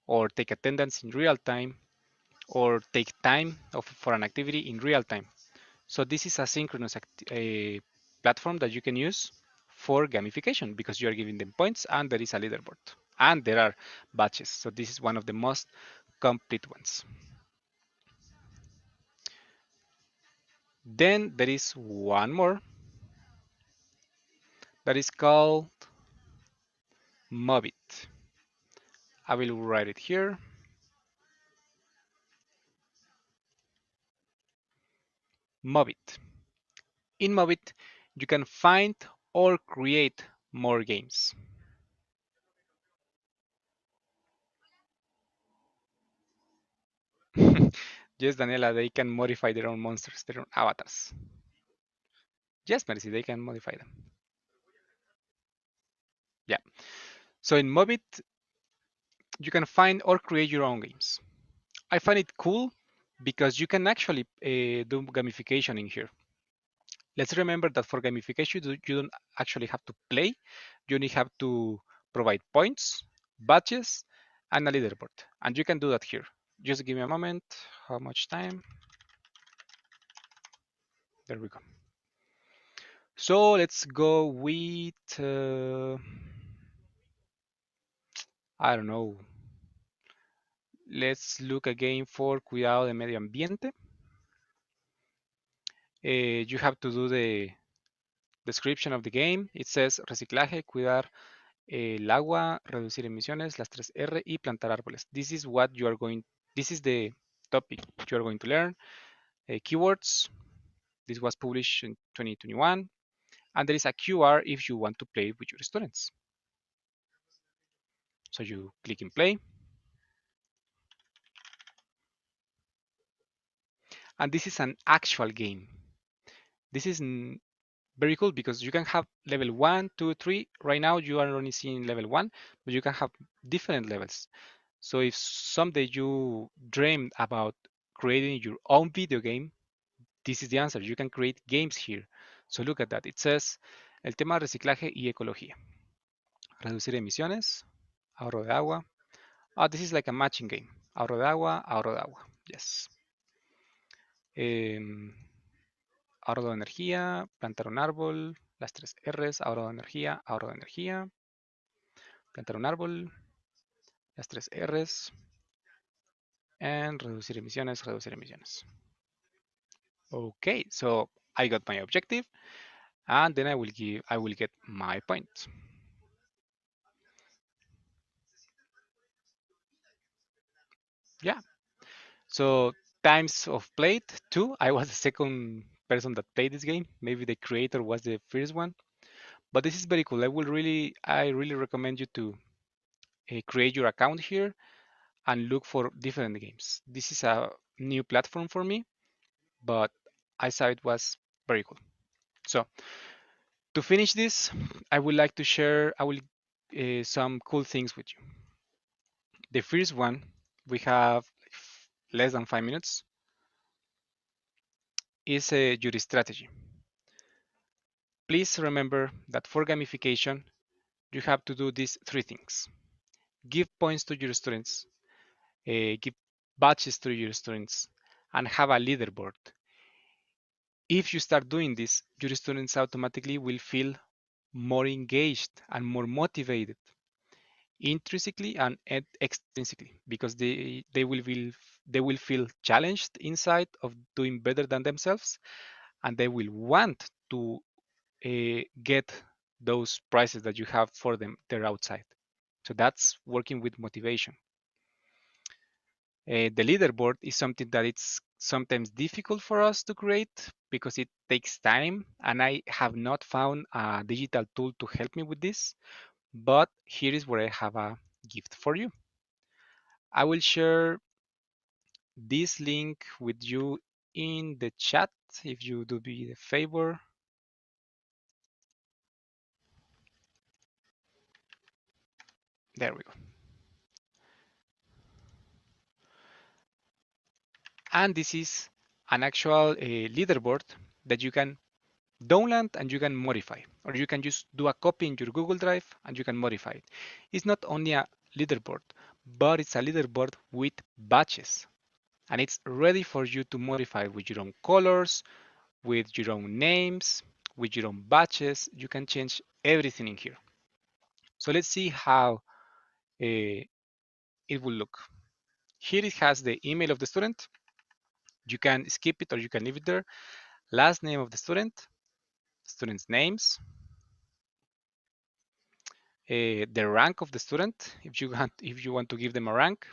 or take attendance in real time, or take time for an activity in real time. So this is a synchronous platform that you can use for gamification because you are giving them points and there is a leaderboard and there are badges. So this is one of the most complete ones. Then there is one more that is called Mobit. I will write it here. Mobit. In Mobit, you can find or create more games. Yes, Daniela, they can modify their own monsters, their own avatars. Yes, Mercy, they can modify them. Yeah. So in Mobit, you can find or create your own games. I find it cool because you can actually do gamification in here. Let's remember that for gamification, you don't actually have to play. You only have to provide points, badges, and a leaderboard. And you can do that here. Just give me a moment. How much time? There we go. So let's go with, I don't know. Let's look again for cuidado de medio ambiente. You have to do the description of the game. It says reciclaje, cuidar el agua, reducir emisiones, las 3R y plantar árboles. This is the topic you are going to learn. Keywords. This was published in 2021. And there is a QR if you want to play with your students. So you click in play. And this is an actual game. This is very cool because you can have level 1, 2, 3. Right now you are only seeing level 1, but you can have different levels. So if someday you dreamed about creating your own video game, this is the answer. You can create games here. So look at that. It says el tema reciclaje y ecología. Reducir emisiones, ahorro de agua. Ah, this is like a matching game. Ahorro de agua, ahorro de agua. Yes. Em, ahorro de energía, plantar un árbol, las tres R's, ahorro de energía, plantar un árbol, las tres R's, and reducir emisiones, reducir emisiones. Okay, so I got my objective, and then I will get my point. Yeah. So times of played 2. I was the second person that played this game. Maybe the creator was the first one. But this is very cool. I really recommend you to create your account here and look for different games. This is a new platform for me, but I saw it was very cool. So to finish this, I would like to share some cool things with you. The first one, we have less than 5 minutes, is your strategy. Please remember that for gamification, you have to do these three things. Give points to your students, give badges to your students, and have a leaderboard. If you start doing this, your students automatically will feel more engaged and more motivated intrinsically and extrinsically because they will feel challenged inside of doing better than themselves, and they will want to get those prizes that you have for them there outside. So that's working with motivation. The leaderboard is something that it's sometimes difficult for us to create because it takes time, and I have not found a digital tool to help me with this. But here is where I have a gift for you. I will share this link with you in the chat if you do me the favor. There we go. And this is an actual leaderboard that you can download and you can modify, or you can just do a copy in your Google Drive and you can modify it. It's not only a leaderboard, but it's a leaderboard with badges, and it's ready for you to modify with your own colors, with your own names, with your own badges. You can change everything in here. So let's see how it will look. Here it has the email of the student. You can skip it or you can leave it there. Last name of the student, students' names, the rank of the student, if you want to give them a rank.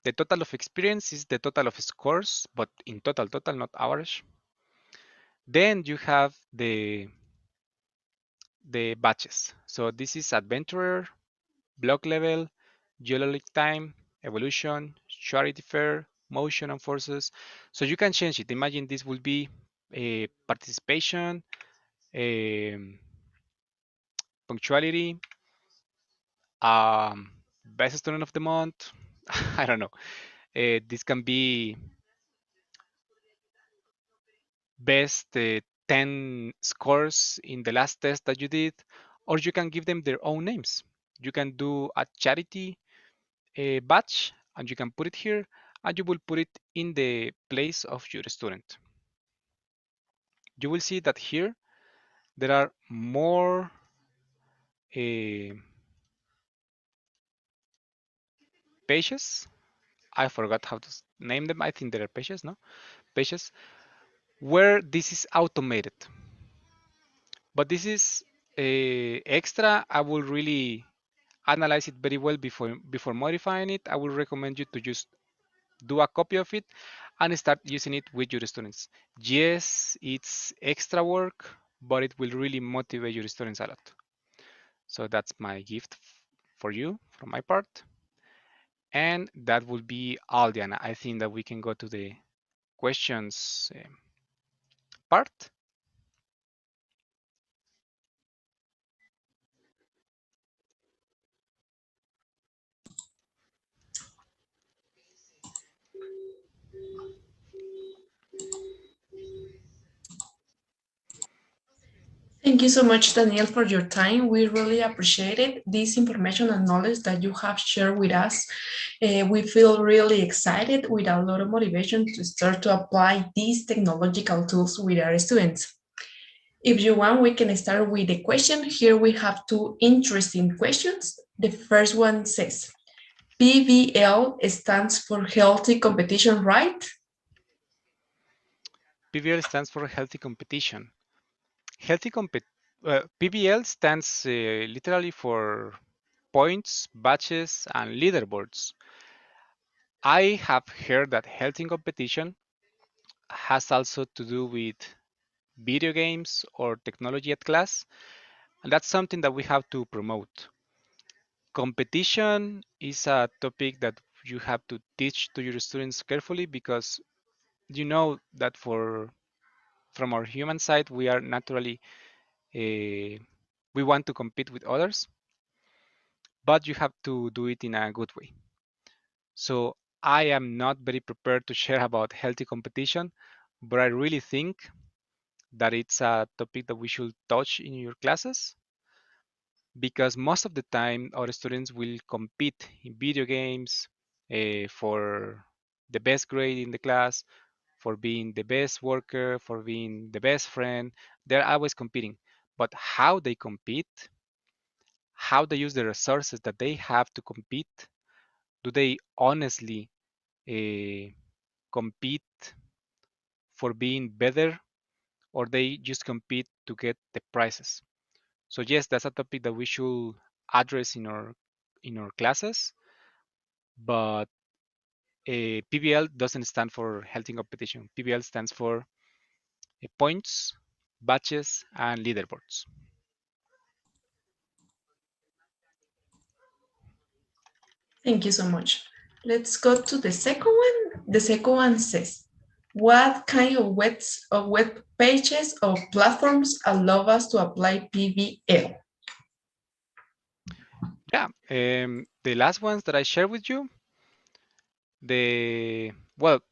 The total of experience is the total of scores, but in total, not average. Then you have the batches. So this is adventurer, block level, geologic time, evolution, charity fair, motion and forces. So you can change it. Imagine this will be a participation, punctuality, best student of the month. I don't know. This can be best 10 scores in the last test that you did, or you can give them their own names. You can do a charity badge and you can put it here, and you will put it in the place of your student. You will see that here there are more pages. I forgot how to name them. I think there are pages, no? Pages where this is automated. But this is extra. I will really analyze it very well before modifying it. I will recommend you to just do a copy of it and start using it with your students. Yes, it's extra work, but it will really motivate your students a lot. So that's my gift for you from my part. And that will be all, Diana. I think that we can go to the questions part. Thank you so much, Daniel, for your time. We really appreciate it. This information and knowledge that you have shared with us. We feel really excited with a lot of motivation to start to apply these technological tools with our students. If you want, we can start with the question. Here we have two interesting questions. The first one says, PBL stands for Healthy Competition, right? PBL stands for healthy competition. Healthy compet PBL stands literally for points, badges, and leaderboards. I have heard that healthy competition has also to do with video games or technology at class, and that's something that we have to promote. Competition is a topic that you have to teach to your students carefully because you know that from our human side we are naturally we want to compete with others, but you have to do it in a good way. So I am not very prepared to share about healthy competition, but I really think that it's a topic that we should touch in your classes because most of the time our students will compete in video games for the best grade in the class, for being the best worker, for being the best friend. They're always competing. But how they compete, how they use the resources that they have to compete, do they honestly uh, compete for being better or they just compete to get the prizes? So yes, that's a topic that we should address in our classes, but PBL doesn't stand for healthy competition. PBL stands for points, badges, and leaderboards. Thank you so much. Let's go to the second one. The second one says, what kind of web pages or platforms allow us to apply PBL? Yeah, the last ones that I shared with you,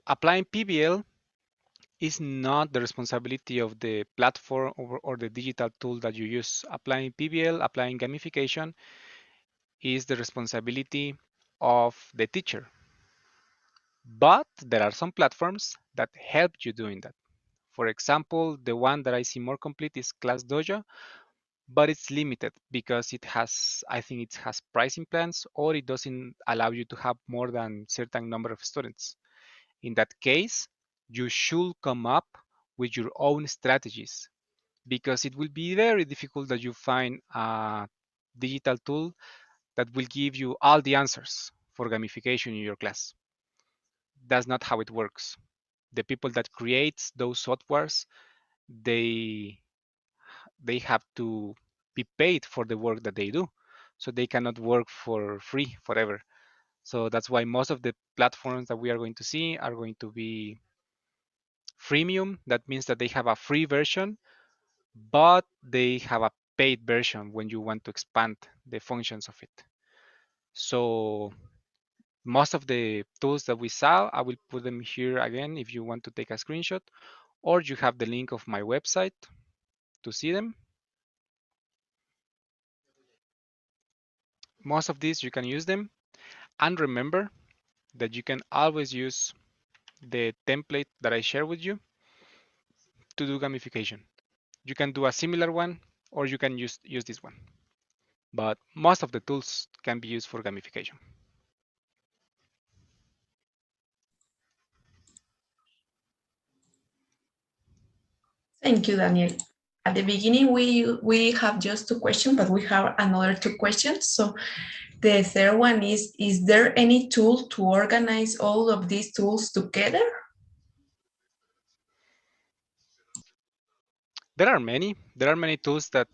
applying PBL is not the responsibility of the platform or the digital tool that you use. Applying PBL, applying gamification is the responsibility of the teacher. But there are some platforms that help you doing that. For example, the one that I see more complete is Class Dojo, but it's limited because I think it has pricing plans or it doesn't allow you to have more than certain number of students. In that case, you should come up with your own strategies because it will be very difficult that you find a digital tool that will give you all the answers for gamification in your class. That's not how it works. The people that creates those softwares, they they have to be paid for the work that they do. So they cannot work for free forever. So that's why most of the platforms that we are going to see are going to be freemium. That means that they have a free version, but they have a paid version when you want to expand the functions of it. So most of the tools that we saw, I will put them here again if you want to take a screenshot, or you have the link of my website to see them. Most of these you can use them. And remember that you can always use the template that I share with you to do gamification. You can do a similar one or you can use this one. But most of the tools can be used for gamification. Thank you, Daniel. At the beginning, we have just two questions, but we have another two questions. So the third one is there any tool to organize all of these tools together? There are many. There are many tools that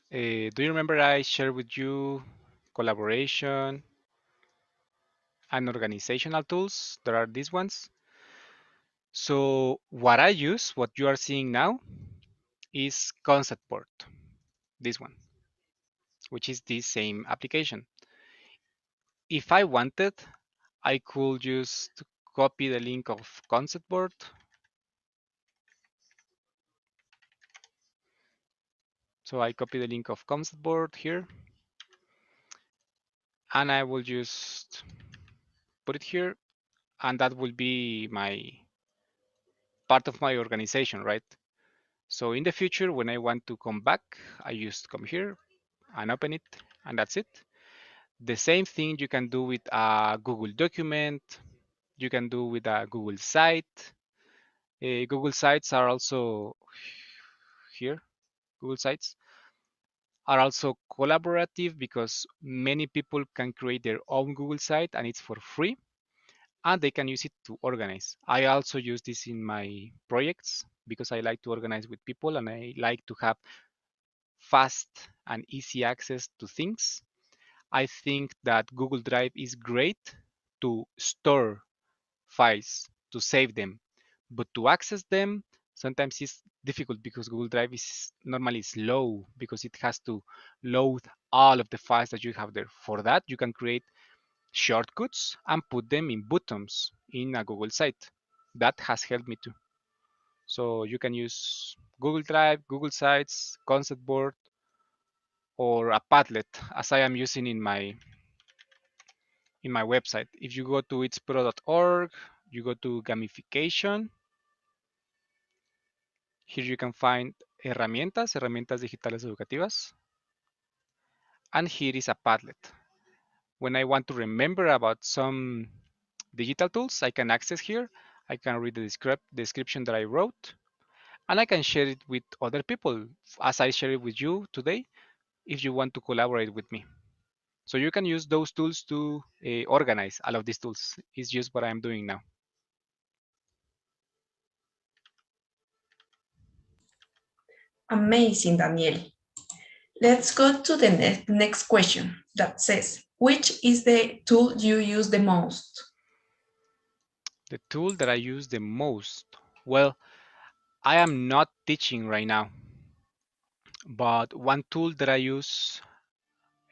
do you remember I shared with you collaboration and organizational tools? There are these ones. So what I use, what you are seeing now, is concept board, this one, which is the same application. If I wanted, I could just copy the link of concept board So I copy the link of concept board here, and I will just put it here, and that will be my part of my organization, right? So in the future, when I want to come back, I just come here and open it, and that's it. The same thing you can do with a Google document, you can do with a Google site. Google sites are also here. Google sites are also collaborative because many people can create their own Google site and it's for free and they can use it to organize. I also use this in my projects because I like to organize with people and I like to have fast and easy access to things. I think that Google Drive is great to store files, to save them, but to access them sometimes it's difficult because Google Drive is normally slow because it has to load all of the files that you have there. For that, you can create shortcuts and put them in buttons in a Google site. That has helped me too. So you can use Google Drive, Google Sites, Concept Board, or a Padlet as I am using in my website. If you go to itspro.org, you go to Gamification. Here you can find herramientas digitales educativas. And here is a Padlet. When I want to remember about some digital tools, I can access here. I can read the description that I wrote, and I can share it with other people as I share it with you today if you want to collaborate with me. So you can use those tools to organize all of these tools. It's just what I'm doing now. Amazing, Daniel. Let's go to the next question that says, which is the tool you use the most? The tool that I use the most, well, I am not teaching right now, but one tool that I use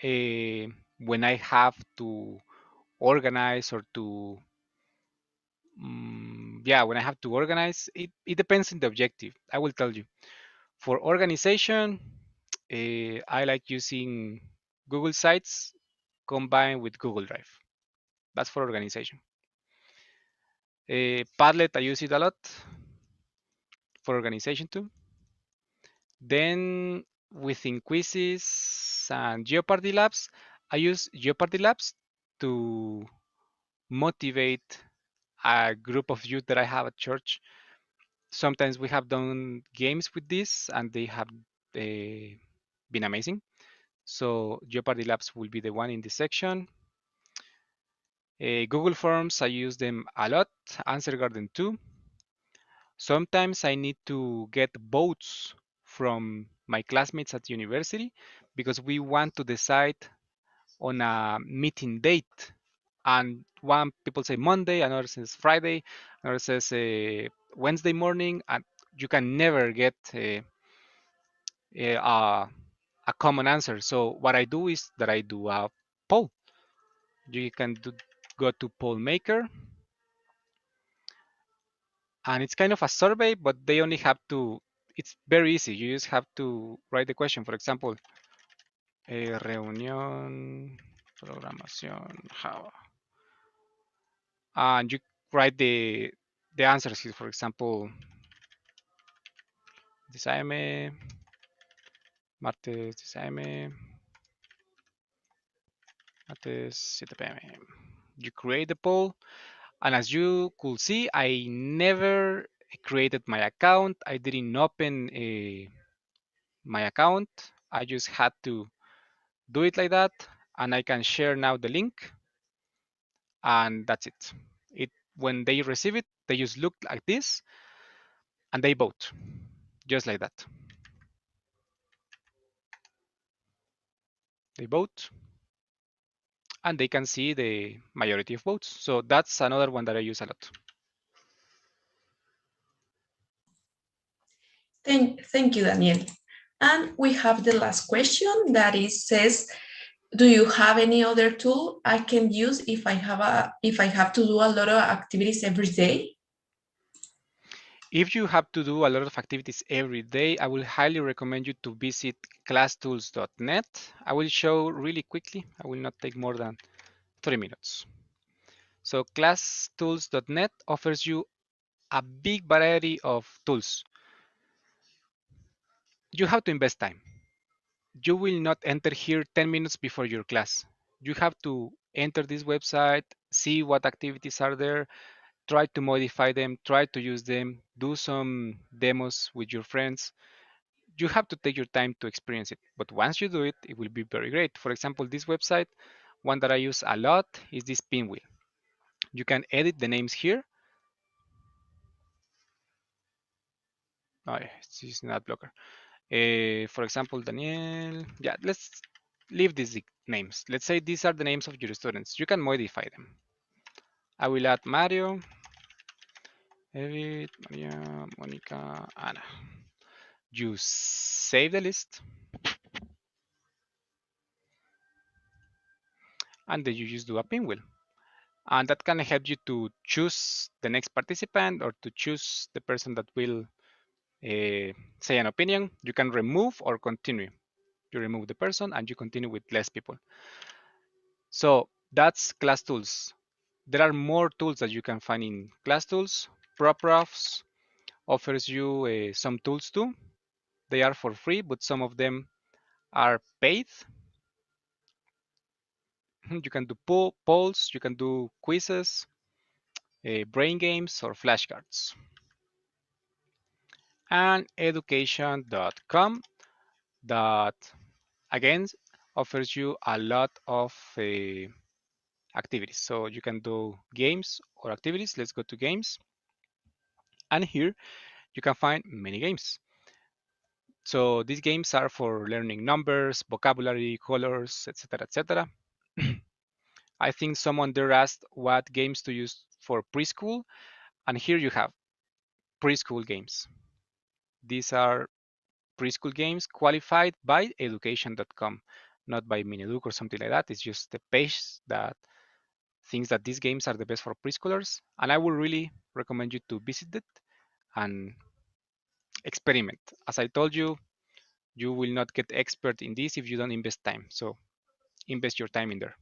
uh, when I have to organize or to yeah, when I have to organize, it depends on the objective. I will tell you. For organization, I like using Google Sites combined with Google Drive. That's for organization. Padlet, I use it a lot for organization too. Then within quizzes and Jeopardy Labs, I use Jeopardy Labs to motivate a group of youth that I have at church. Sometimes we have done games with this and they have been amazing. So Jeopardy Labs will be the one in this section. Google Forms, I use them a lot. Answer Garden too. Sometimes I need to get votes from my classmates at university because we want to decide on a meeting date. And one people say Monday, another says Friday, another says Wednesday morning, and you can never get a, a common answer. So what I do is that I do a poll. You can go to poll maker, and it's kind of a survey, but they only have to. It's very easy. You just have to write the question. For example, reunión, programación, Java, and you write the answers here. For example, 10 a.m., martes 10 a.m., martes 7 p.m. You create the poll, and as you could see, I never created my account. I didn't open my account. I just had to do it like that, and I can share now the link, and that's it. It when they receive it, they just look like this, and they vote, just like that. They vote, and they can see the majority of votes. So that's another one that I use a lot. Thank you, Daniel. And we have the last question that is says, do you have any other tool I can use if I have to do a lot of activities every day? If you have to do a lot of activities every day, I will highly recommend you to visit classtools.net. I will show really quickly. I will not take more than 3 minutes. So classtools.net offers you a big variety of tools. You have to invest time. You will not enter here 10 minutes before your class. You have to enter this website, see what activities are there, try to modify them, try to use them, do some demos with your friends. You have to take your time to experience it. But once you do it, it will be very great. For example, this website, one that I use a lot is this pinwheel. You can edit the names here. Oh, this is not blocker. For example, Daniel. Yeah, let's leave these names. Let's say these are the names of your students. You can modify them. I will add Mario, David, Maria, Monica, Anna. You save the list, and then you just do a pinwheel. And that can help you to choose the next participant or to choose the person that will say an opinion. You can remove or continue. You remove the person and you continue with less people. So that's class tools. There are more tools that you can find in class tools. PropRefs offers you some tools too. They are for free, but some of them are paid. You can do polls, you can do quizzes, brain games, or flashcards. And education.com that again offers you a lot of activities. So you can do games or activities. Let's go to games. And here you can find many games. So these games are for learning numbers, vocabulary, colors, etc., etc. I think someone there asked what games to use for preschool, and here you have preschool games. These are preschool games qualified by education.com, not by Mineduc or something like that. It's just the page that thinks that these games are the best for preschoolers, and I would really recommend you to visit it and experiment. As I told you, you will not get expert in this if you don't invest time. So invest your time in there.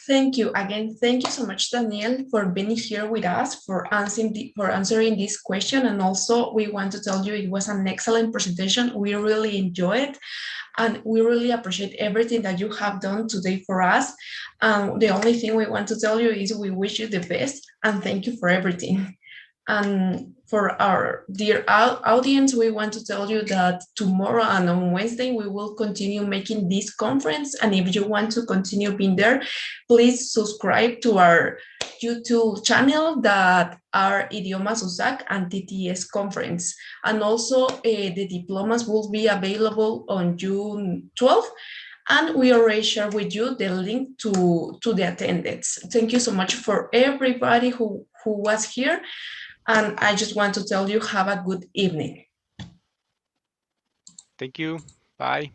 Thank you again. Thank you so much, Daniel, for being here with us, for answering this question. And also, we want to tell you it was an excellent presentation. We really enjoyed it, and we really appreciate everything that you have done today for us. The only thing we want to tell you is we wish you the best, and thank you for everything. And for our dear audience, we want to tell you that tomorrow and on Wednesday, we will continue making this conference. And if you want to continue being there, please subscribe to our YouTube channel that are Idiomas USAC and TTS conference. And also the diplomas will be available on June 12th. And we already shared with you the link to the attendance. Thank you so much for everybody who was here. And I just want to tell you, have a good evening. Thank you. Bye.